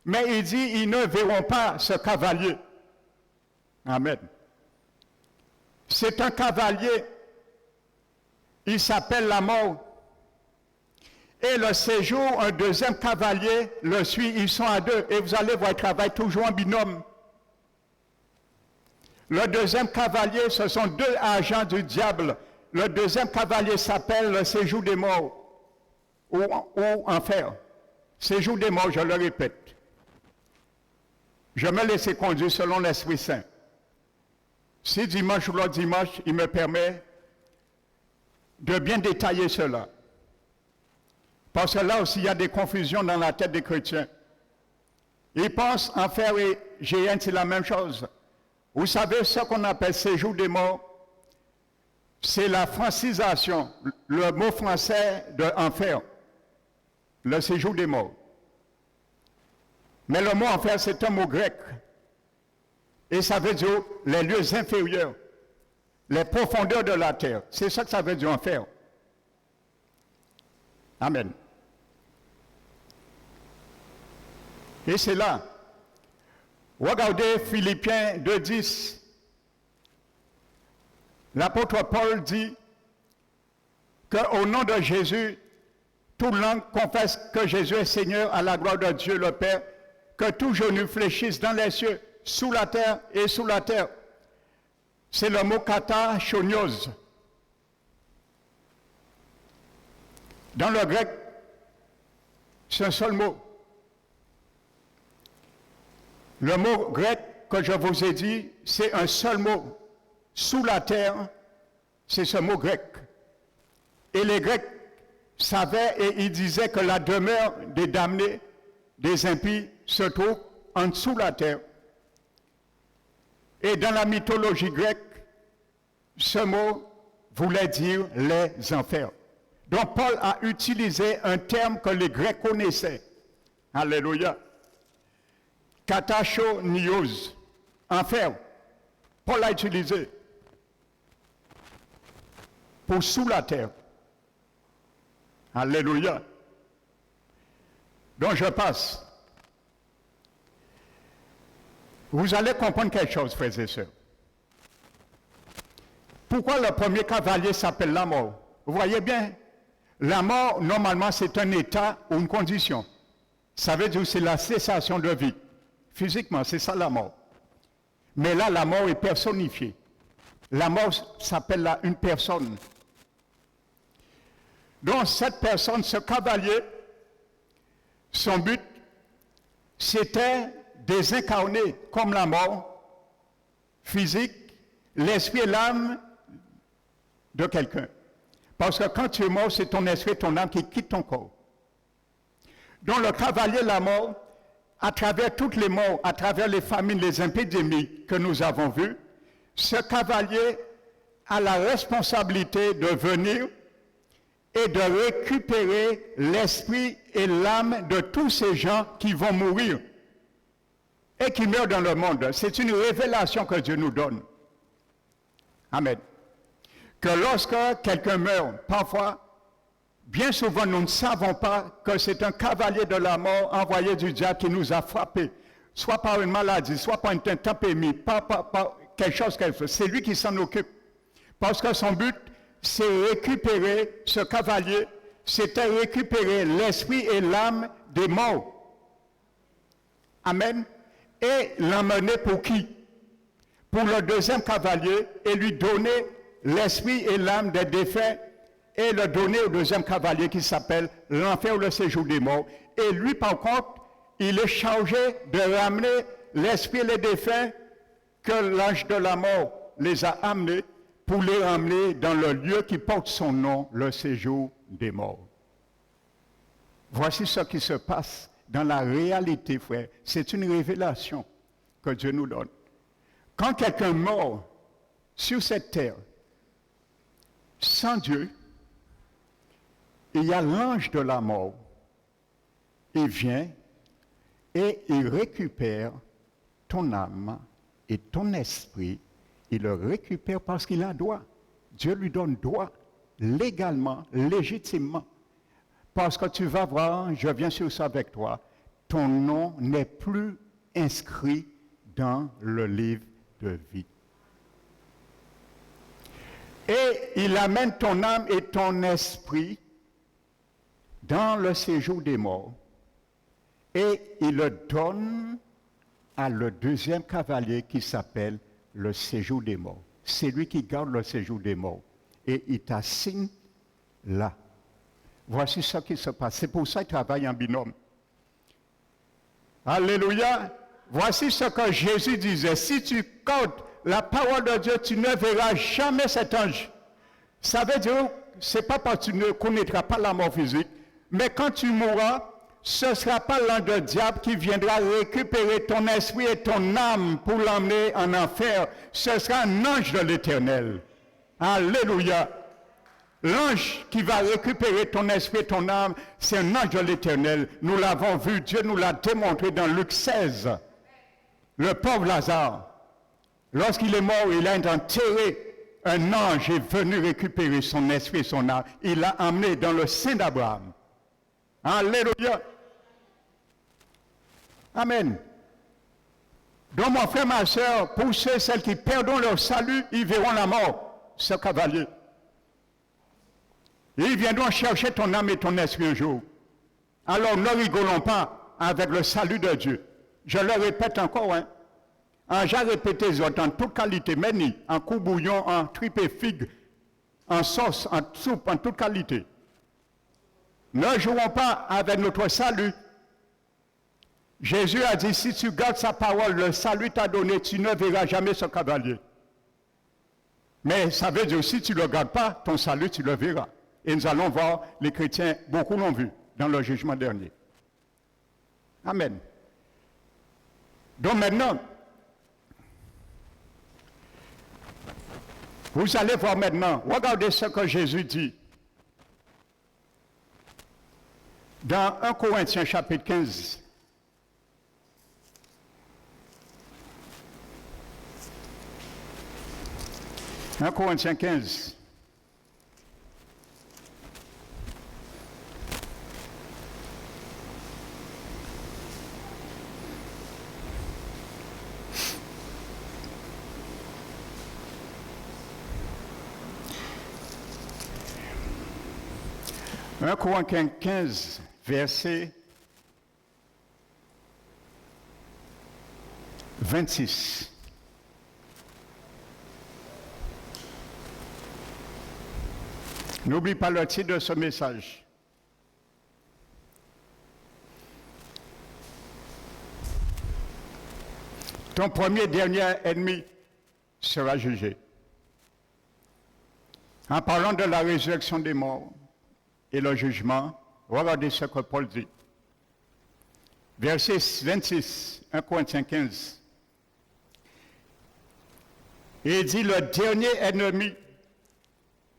mais il dit, ils ne verront pas ce cavalier. Amen. C'est un cavalier, il s'appelle la mort. Et le séjour, un deuxième cavalier le suit, ils sont à deux, et vous allez voir, ils travaillent toujours en binôme. Le deuxième cavalier, ce sont deux agents du diable. Le deuxième cavalier s'appelle le séjour des morts, ou enfer. Séjour des morts, je le répète. Je me laisse conduire selon l'Esprit Saint. Si dimanche ou l'autre dimanche, il me permet de bien détailler cela. Parce que là aussi, il y a des confusions dans la tête des chrétiens. Ils pensent enfer et géhenne, c'est la même chose. Vous savez, ce qu'on appelle séjour des morts, c'est la francisation, le mot français de enfer, le séjour des morts. Mais le mot enfer, c'est un mot grec. Et ça veut dire les lieux inférieurs, les profondeurs de la terre. C'est ça que ça veut dire enfer. Amen. Et c'est là. Regardez Philippiens 2:10. L'apôtre Paul dit qu'au nom de Jésus, toute langue confesse que Jésus est Seigneur à la gloire de Dieu le Père, que tout genou fléchisse dans les cieux, sous la terre et sous la terre. C'est le mot katachonios. Dans le grec, c'est un seul mot. Le mot grec que je vous ai dit, c'est un seul mot. Sous la terre, c'est ce mot grec. Et les Grecs savaient et ils disaient que la demeure des damnés, des impies, se trouve en dessous de la terre. Et dans la mythologie grecque, ce mot voulait dire les enfers. Donc Paul a utilisé un terme que les Grecs connaissaient. Alléluia. Katachonios, enfer. Paul l'a utilisé pour sous la terre. Alléluia. Donc je passe. Vous allez comprendre quelque chose, frères et sœurs. Pourquoi le premier cavalier s'appelle la mort? Vous voyez bien, la mort, normalement, c'est un état ou une condition. Ça veut dire que c'est la cessation de vie. Physiquement, c'est ça la mort. Mais là, la mort est personnifiée. La mort s'appelle là une personne. Donc, cette personne, ce cavalier, son but, c'était désincarner comme la mort physique, l'esprit et l'âme de quelqu'un. Parce que quand tu es mort, c'est ton esprit et ton âme qui quittent ton corps. Donc, le cavalier, la mort, à travers toutes les morts, à travers les famines, les épidémies que nous avons vues, ce cavalier a la responsabilité de venir et de récupérer l'esprit et l'âme de tous ces gens qui vont mourir. et qui meurt dans le monde. C'est une révélation que Dieu nous donne. Amen. Que lorsque quelqu'un meurt, parfois, bien souvent, nous ne savons pas que c'est un cavalier de la mort envoyé du diable qui nous a frappés, soit par une maladie, soit par une intempérie, par quelque chose. C'est lui qui s'en occupe. Parce que son but, c'est récupérer ce cavalier, c'était récupérer l'esprit et l'âme des morts. Amen. Et l'emmener pour qui? Pour le deuxième cavalier et lui donner l'esprit et l'âme des défunts et le donner au deuxième cavalier qui s'appelle l'enfer ou le séjour des morts. Et lui, par contre, il est chargé de ramener l'esprit et les défunts que l'ange de la mort les a amenés pour les ramener dans le lieu qui porte son nom, le séjour des morts. Voici ce qui se passe dans la réalité, frère. C'est une révélation que Dieu nous donne. Quand quelqu'un meurt sur cette terre, sans Dieu, il y a l'ange de la mort. Il vient et il récupère ton âme et ton esprit. Il le récupère parce qu'il a droit. Dieu lui donne droit, légalement, légitimement. Parce que tu vas voir, je viens sur ça avec toi, ton nom n'est plus inscrit dans le livre de vie. Et il amène ton âme et ton esprit dans le séjour des morts. Et il le donne à le deuxième cavalier qui s'appelle le séjour des morts. C'est lui qui garde le séjour des morts. Et il t'assigne là. Voici ce qui se passe. C'est pour ça qu'il travaille en binôme. Alléluia. Voici ce que Jésus disait. Si tu comptes la parole de Dieu, tu ne verras jamais cet ange. Ça veut dire, c'est pas parce que tu ne connaîtras pas la mort physique, mais quand tu mourras, ce ne sera pas l'ange de diable qui viendra récupérer ton esprit et ton âme pour l'emmener en enfer. Ce sera un ange de l'Éternel. Alléluia. L'ange qui va récupérer ton esprit et ton âme, c'est un ange de l'Éternel. Nous l'avons vu, Dieu nous l'a démontré dans Luc 16. Le pauvre Lazare, lorsqu'il est mort, il a été enterré. Un ange est venu récupérer son esprit et son âme. Il l'a emmené dans le sein d'Abraham. Alléluia. Amen. Donc mon frère, ma soeur, pour ceux et celles qui perdront leur salut, ils verront la mort, ce cavalier. Et ils viendront chercher ton âme et ton esprit un jour. Alors ne rigolons pas avec le salut de Dieu. Je le répète encore, hein. J'ai répété en toute qualité, meni, en coup bouillon, en tripe et figue, en sauce, en soupe, en toute qualité. Ne jouons pas avec notre salut. Jésus a dit, si tu gardes sa parole, le salut t'a donné, tu ne verras jamais ce cavalier. Mais ça veut dire, si tu ne le gardes pas, ton salut, tu le verras. Et nous allons voir, les chrétiens, beaucoup l'ont vu dans le jugement dernier. Amen. Donc maintenant, vous allez voir maintenant, regardez ce que Jésus dit. Dans 1 Corinthiens chapitre 15, « 1 Corinthiens 15, « 1 Corinthiens 15, verset 26. N'oublie pas le titre de ce message. Ton premier et dernier ennemi sera jugé. En parlant de la résurrection des morts et le jugement, regardez ce que Paul dit. Verset 26, 1 Corinthiens 15. Il dit le dernier ennemi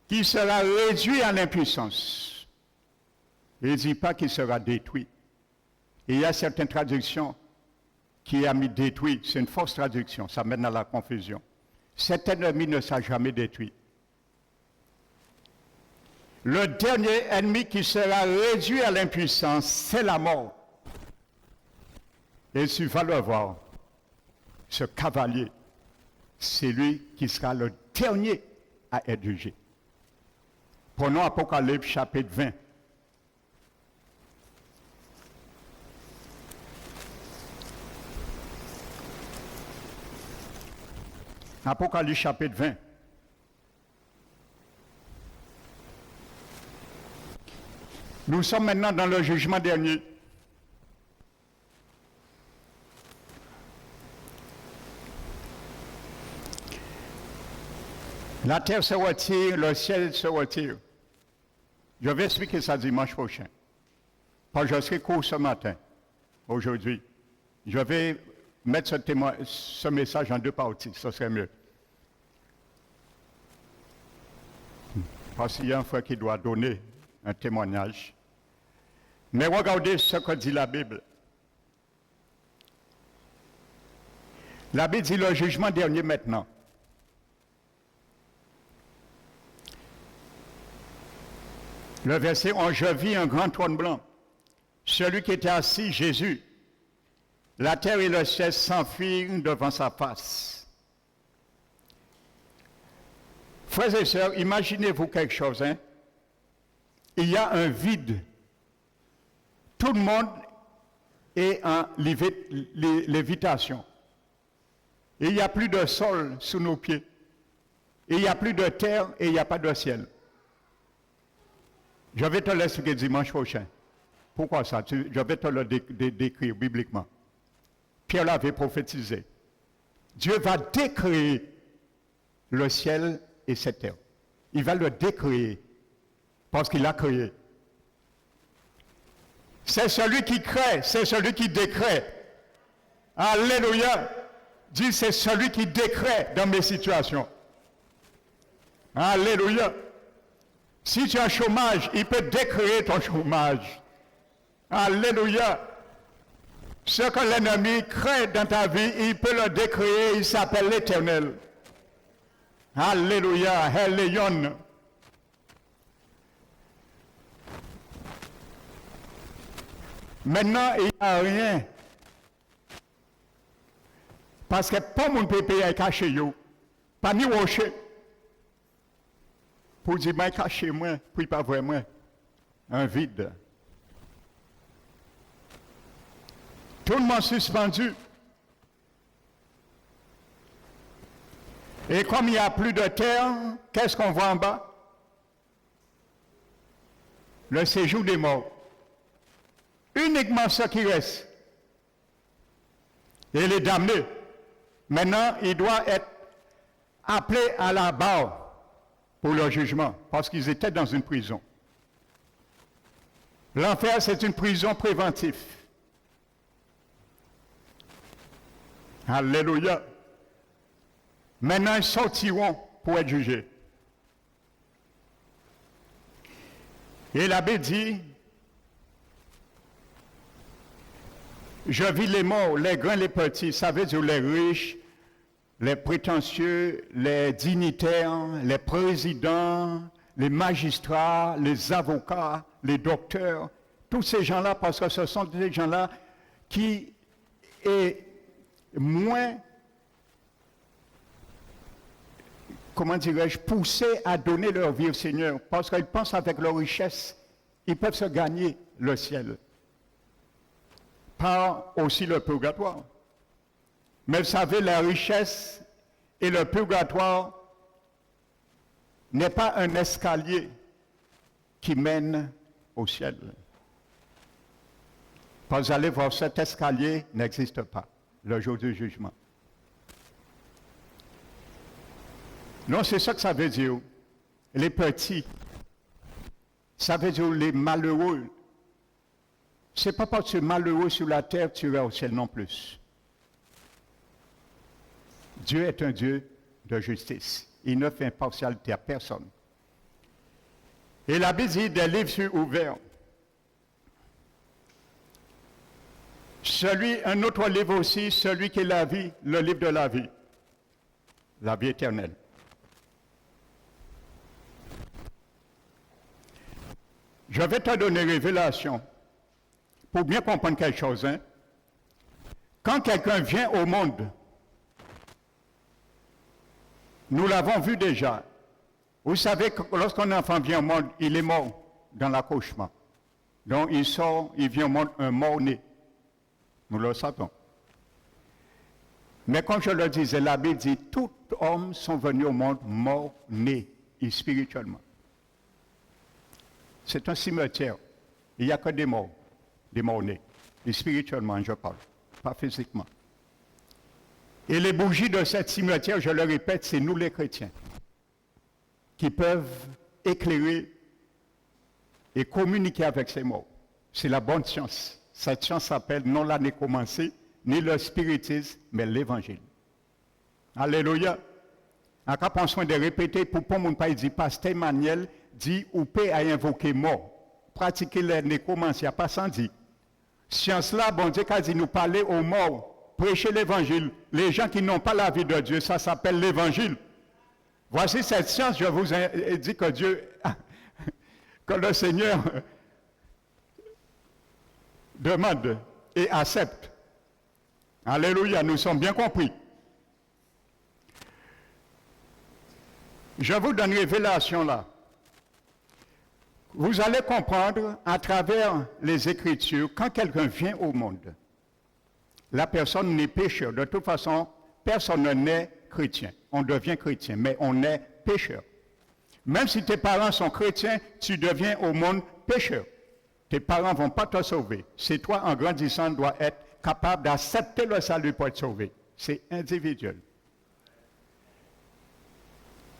qui sera réduit à l'impuissance. Il ne dit pas qu'il sera détruit. Il y a certaines traductions qui a mis détruit, c'est une fausse traduction, ça mène à la confusion. Cet ennemi ne sera jamais détruit. Le dernier ennemi qui sera réduit à l'impuissance, c'est la mort. Et tu vas le voir, ce cavalier, c'est lui qui sera le dernier à être jugé. Prenons Apocalypse chapitre 20. Apocalypse chapitre 20. Nous sommes maintenant dans le jugement dernier. La terre se retire, le ciel se retire. Je vais expliquer ça dimanche prochain. Parce que je serai court ce matin, aujourd'hui. Je vais mettre ce message en deux parties, ce serait mieux. Parce qu'il y a un frère qui doit donner un témoignage. Mais regardez ce que dit la Bible. La Bible dit le jugement dernier maintenant. Le verset 11, je vis un grand trône blanc. Celui qui était assis, Jésus. La terre et le ciel s'enfuirent devant sa face. Frères et sœurs, imaginez-vous quelque chose, hein? Il y a un vide. Tout le monde est en lévitation. Et il n'y a plus de sol sous nos pieds. Et il n'y a plus de terre et il n'y a pas de ciel. Je vais te l'expliquer dimanche prochain. Pourquoi ça? Je vais te le décrire bibliquement. Pierre l'avait prophétisé. Dieu va décréer le ciel et cette terre. Il va le décréer parce qu'il l'a créé. C'est celui qui crée, c'est celui qui décrète. Alléluia. Dis, c'est celui qui décrète dans mes situations. Alléluia. Si tu as un chômage, il peut décréter ton chômage. Alléluia. Ce que l'ennemi crée dans ta vie, il peut le décréter, il s'appelle l'Éternel. Alléluia. Alléluia. Maintenant, il n'y a rien. Parce que pas mon pépé est caché, pas ni rocher. Pour dire, mais caché moi, puis pas vraiment. Un vide. Tout le monde suspendu. Et comme il n'y a plus de terre, qu'est-ce qu'on voit en bas? Le séjour des morts. Uniquement ce qui reste. Et les damnés. Maintenant, il doit être appelé à la barre pour le jugement, parce qu'ils étaient dans une prison. L'enfer, c'est une prison préventive. Alléluia. Maintenant, ils sortiront pour être jugés. Et l'abbé dit, je vis les morts, les grands, les petits, ça veut dire les riches, les prétentieux, les dignitaires, les présidents, les magistrats, les avocats, les docteurs, tous ces gens-là, parce que ce sont des gens-là qui est moins, comment dirais-je, poussés à donner leur vie au Seigneur, parce qu'ils pensent avec leur richesse, ils peuvent se gagner le ciel. Par aussi le purgatoire. Mais vous savez, la richesse et le purgatoire n'est pas un escalier qui mène au ciel. Quand vous allez voir, cet escalier n'existe pas le jour du jugement. Non, c'est ça que ça veut dire. Les petits, ça veut dire les malheureux. C'est pas parce que tu es malheureux sur la terre que tu vas au ciel non plus. Dieu est un Dieu de justice. Il ne fait impartialité à personne. Et la Bible dit des livres sont ouverts. Un autre livre aussi, celui qui est la vie, le livre de la vie éternelle. Je vais te donner révélation pour bien comprendre quelque chose. Hein? Quand quelqu'un vient au monde, nous l'avons vu déjà. Vous savez que lorsqu'un enfant vient au monde, il est mort dans l'accouchement. Donc il sort, il vient au monde un mort-né. Nous le savons. Mais comme je le disais, la Bible dit, tous hommes sont venus au monde morts-nés, et spirituellement. C'est un cimetière. Il n'y a que des morts-nés. Et spirituellement, je parle, pas physiquement. Et les bougies de cette cimetière, je le répète, c'est nous les chrétiens qui peuvent éclairer et communiquer avec ces morts. C'est la bonne science. Cette science s'appelle non la nécromancie, ni le spiritisme, mais l'évangile. Alléluia. En cas, prendre soin de répéter pour ne pas dire, pasteur Emmanuel dit ou peut invoquer mort. Pratiquer la nécromancie, pas sans dire. Science là, bon Dieu, quand il nous parler aux morts, prêcher l'évangile. Les gens qui n'ont pas la vie de Dieu, ça s'appelle l'évangile. Voici cette science, je vous ai dit que Dieu, que le Seigneur demande et accepte. Alléluia, nous sommes bien compris. Je vous donne une révélation là. Vous allez comprendre à travers les Écritures, quand quelqu'un vient au monde, la personne n'est pécheur. De toute façon, personne n'est chrétien. On devient chrétien, mais on est pécheur. Même si tes parents sont chrétiens, tu deviens au monde pécheur. Tes parents ne vont pas te sauver. C'est toi, en grandissant, dois être capable d'accepter le salut pour être sauvé. C'est individuel.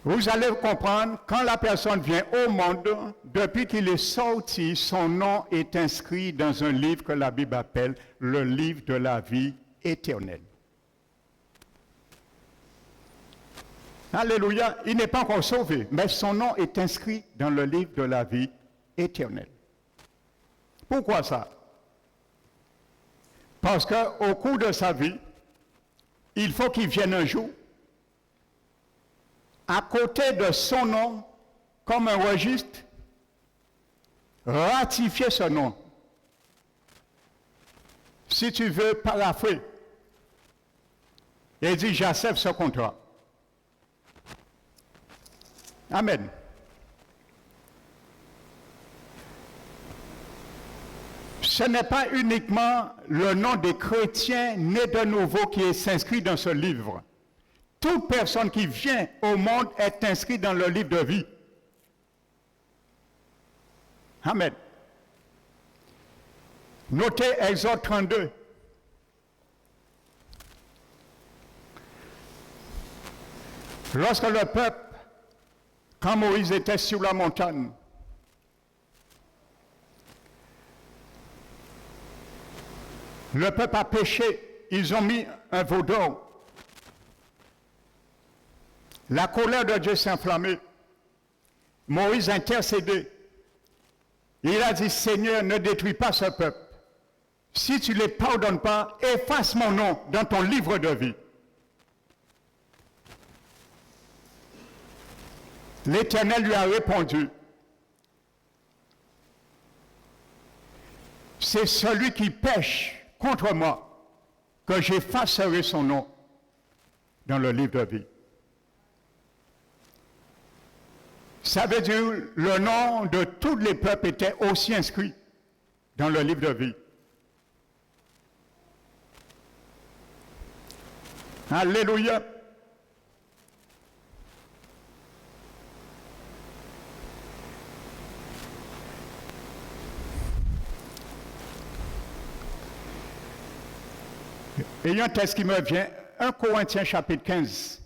Vous allez comprendre, quand la personne vient au monde, depuis qu'il est sorti, son nom est inscrit dans un livre que la Bible appelle le livre de la vie éternelle. Alléluia, il n'est pas encore sauvé, mais son nom est inscrit dans le livre de la vie éternelle. Pourquoi ça? Parce qu'au cours de sa vie, il faut qu'il vienne un jour à côté de son nom, comme un registre, ratifier ce nom. Si tu veux paraphrer, et dit j'accepte ce contrat. Amen. Ce n'est pas uniquement le nom des chrétiens nés de nouveau qui est inscrit dans ce livre. Toute personne qui vient au monde est inscrite dans le livre de vie. Amen. Notez Exode 32. Lorsque le peuple, quand Moïse était sur la montagne, le peuple a péché, ils ont mis un veau d'or. La colère de Dieu s'est enflammée. Moïse a intercédé. Il a dit, Seigneur, ne détruis pas ce peuple. Si tu ne les pardonnes pas, efface mon nom dans ton livre de vie. L'Éternel lui a répondu, c'est celui qui pêche contre moi que j'effacerai son nom dans le livre de vie. Ça veut dire le nom de tous les peuples était aussi inscrit dans le livre de vie. Alléluia. Il y a un texte qui me vient, 1 Corinthiens chapitre 15.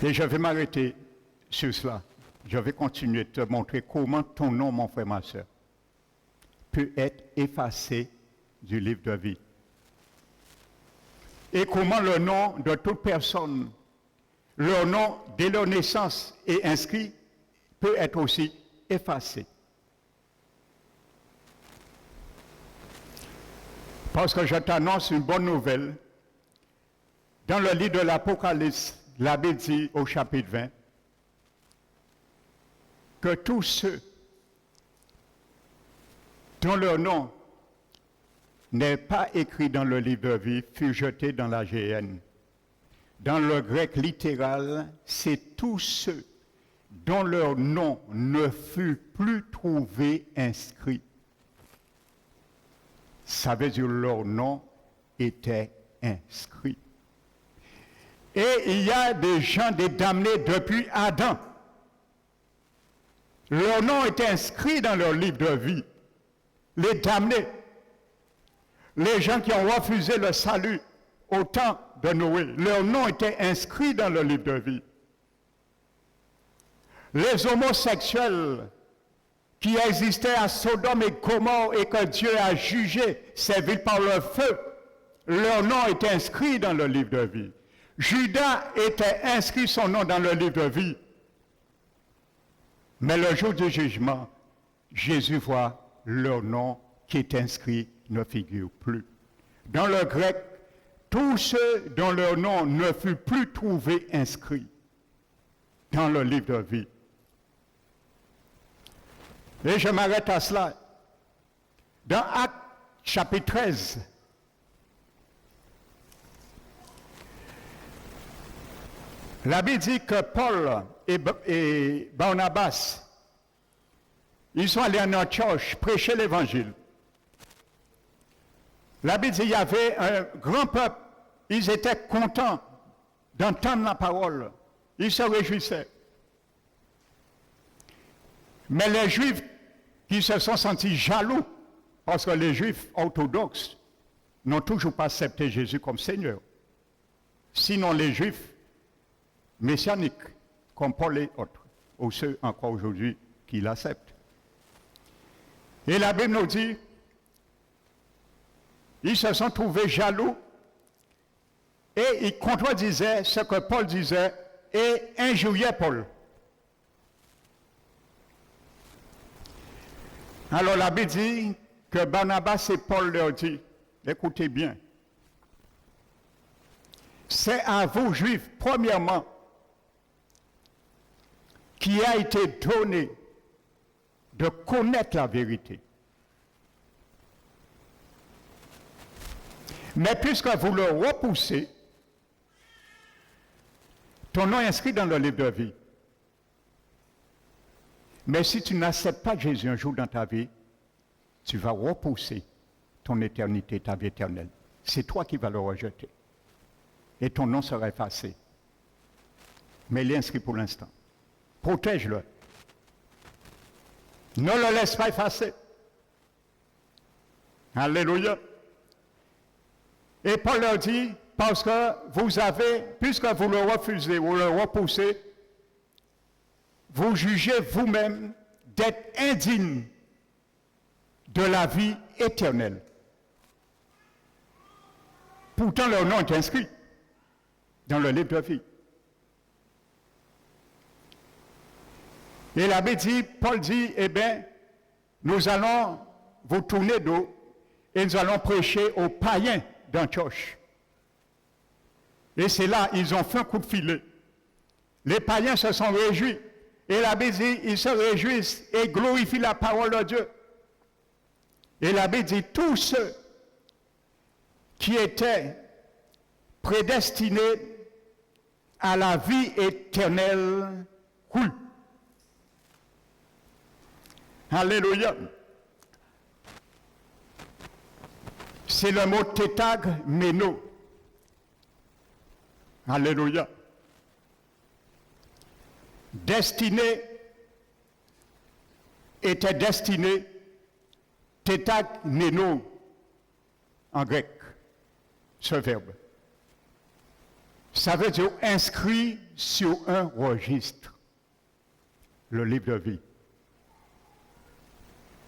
Et je vais m'arrêter sur cela. Je vais continuer de te montrer comment ton nom, mon frère, ma soeur, peut être effacé du livre de vie. Et comment le nom de toute personne, leur nom dès leur naissance est inscrit, peut être aussi effacés. Parce que je t'annonce une bonne nouvelle. Dans le livre de l'Apocalypse, la Bible dit au chapitre 20 que tous ceux dont leur nom n'est pas écrit dans le livre de vie furent jetés dans la géhenne. Dans le grec littéral, c'est tous ceux dont leur nom ne fut plus trouvé inscrit. Ça veut dire que leur nom était inscrit. Et il y a des gens, des damnés depuis Adam. Leur nom était inscrit dans leur livre de vie. Les damnés, les gens qui ont refusé le salut au temps de Noé, leur nom était inscrit dans le livre de vie. Les homosexuels qui existaient à Sodome et Gomorrhe et que Dieu a jugé ces villes par le feu, leur nom était inscrit dans le livre de vie. Judas était inscrit son nom dans le livre de vie. Mais le jour du jugement, Jésus voit leur nom qui est inscrit ne figure plus. Dans le grec, tous ceux dont leur nom ne fut plus trouvé inscrit dans le livre de vie. Et je m'arrête à cela. Dans Actes chapitre 13, la Bible dit que Paul et Barnabas, ils sont allés en Antioche prêcher l'évangile. La Bible dit qu'il y avait un grand peuple, ils étaient contents d'entendre la parole, ils se réjouissaient. Mais les Juifs qui se sont sentis jaloux, parce que les Juifs orthodoxes n'ont toujours pas accepté Jésus comme Seigneur. Sinon les Juifs messianiques, comme Paul et autres, ou ceux encore aujourd'hui qui l'acceptent. Et la Bible nous dit, ils se sont trouvés jaloux et ils contredisaient ce que Paul disait et injuriaient Paul. Alors la Bible dit que Barnabas et Paul leur dit, écoutez bien, c'est à vous, Juifs, premièrement, qui a été donné de connaître la vérité. Mais puisque vous le repoussez, ton nom est inscrit dans le livre de vie. Mais si tu n'acceptes pas Jésus un jour dans ta vie, tu vas repousser ton éternité, ta vie éternelle. C'est toi qui vas le rejeter. Et ton nom sera effacé. Mais il est inscrit pour l'instant. Protège-le. Ne le laisse pas effacer. Alléluia. Et Paul leur dit, parce que vous avez, puisque vous le refusez, vous le repoussez, vous jugez vous-même d'être indigne de la vie éternelle. Pourtant, leur nom est inscrit dans le livre de vie. Et la Bible dit, Paul dit, eh bien, nous allons vous tourner dos et nous allons prêcher aux païens d'Antioche. Et c'est là, ils ont fait un coup de filet. Les païens se sont réjouis. Et la Bible dit, ils se réjouissent et glorifient la parole de Dieu. Et la Bible dit, tous ceux qui étaient prédestinés à la vie éternelle coulent. Alléluia. C'est le mot tétag méno. Alléluia. Destiné était destiné, tétag méno en grec, ce verbe. Ça veut dire inscrit sur un registre, le livre de vie.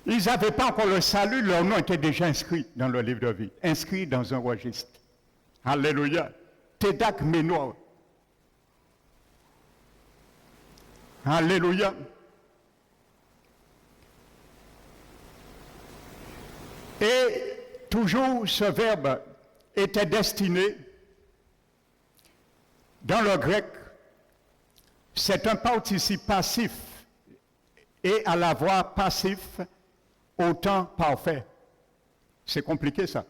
Ils n'avaient pas encore le salut, leur nom était déjà inscrit dans le livre de vie, inscrit dans un registre. Alléluia. Tédak Ménoir. Alléluia. Et toujours ce verbe était destiné, dans le grec, c'est un participe passif et à la voix passif au temps parfait. C'est compliqué ça.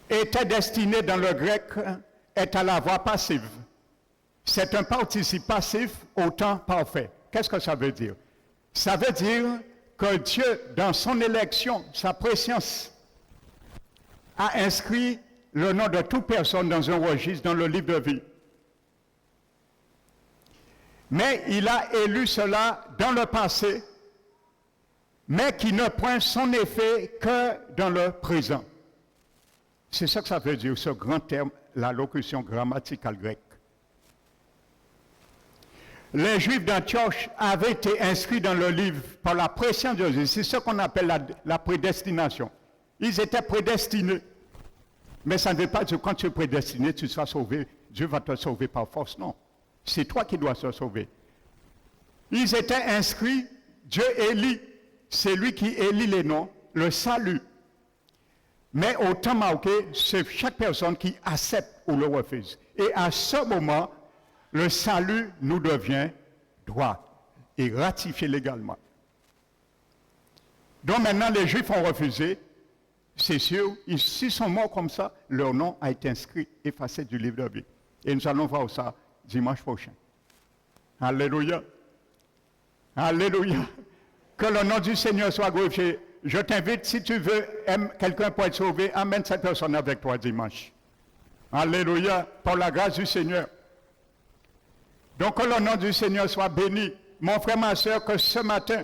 Était destiné dans le grec est à la voix passive. C'est un participe passif au temps parfait. Qu'est-ce que ça veut dire? Ça veut dire que Dieu, dans son élection, sa préscience, a inscrit le nom de toute personne dans un registre, dans le livre de vie. Mais il a élu cela dans le passé, mais qui ne prend son effet que dans le présent. C'est ça que ça veut dire, ce grand terme, la locution grammaticale grecque. Les Juifs d'Antioche avaient été inscrits dans le livre par la préscience de Dieu. C'est ce qu'on appelle la prédestination. Ils étaient prédestinés. Mais ça ne veut pas dire que quand tu es prédestiné, tu seras sauvé. Dieu va te sauver par force. Non. C'est toi qui dois te sauver. Ils étaient inscrits, Dieu élit. C'est lui qui élit les noms, le salut. Mais au temps marqué, c'est chaque personne qui accepte ou le refuse. Et à ce moment, le salut nous devient droit et ratifié légalement. Donc maintenant, les Juifs ont refusé. C'est sûr, s'ils sont morts comme ça, leur nom a été inscrit, effacé du livre de vie. Et nous allons voir ça dimanche prochain. Alléluia. Alléluia. Que le nom du Seigneur soit glorifié. Je t'invite, si tu veux, quelqu'un pour être sauvé, amène cette personne avec toi dimanche. Alléluia. Par la grâce du Seigneur. Donc que le nom du Seigneur soit béni. Mon frère, ma soeur, que ce matin,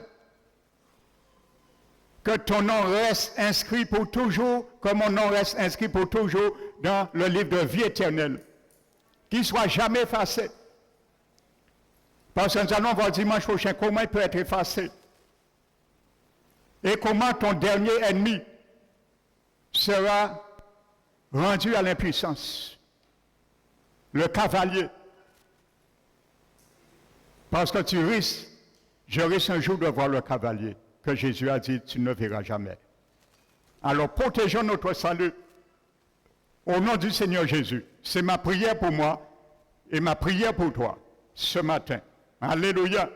que ton nom reste inscrit pour toujours, que mon nom reste inscrit pour toujours dans le livre de vie éternelle. Qu'il ne soit jamais effacé. Parce que nous allons voir dimanche prochain comment il peut être effacé. Et comment ton dernier ennemi sera rendu à l'impuissance. Le cavalier. Parce que je risque un jour de voir le cavalier, que Jésus a dit, tu ne verras jamais. Alors protégeons notre salut au nom du Seigneur Jésus. C'est ma prière pour moi et ma prière pour toi ce matin. Alléluia.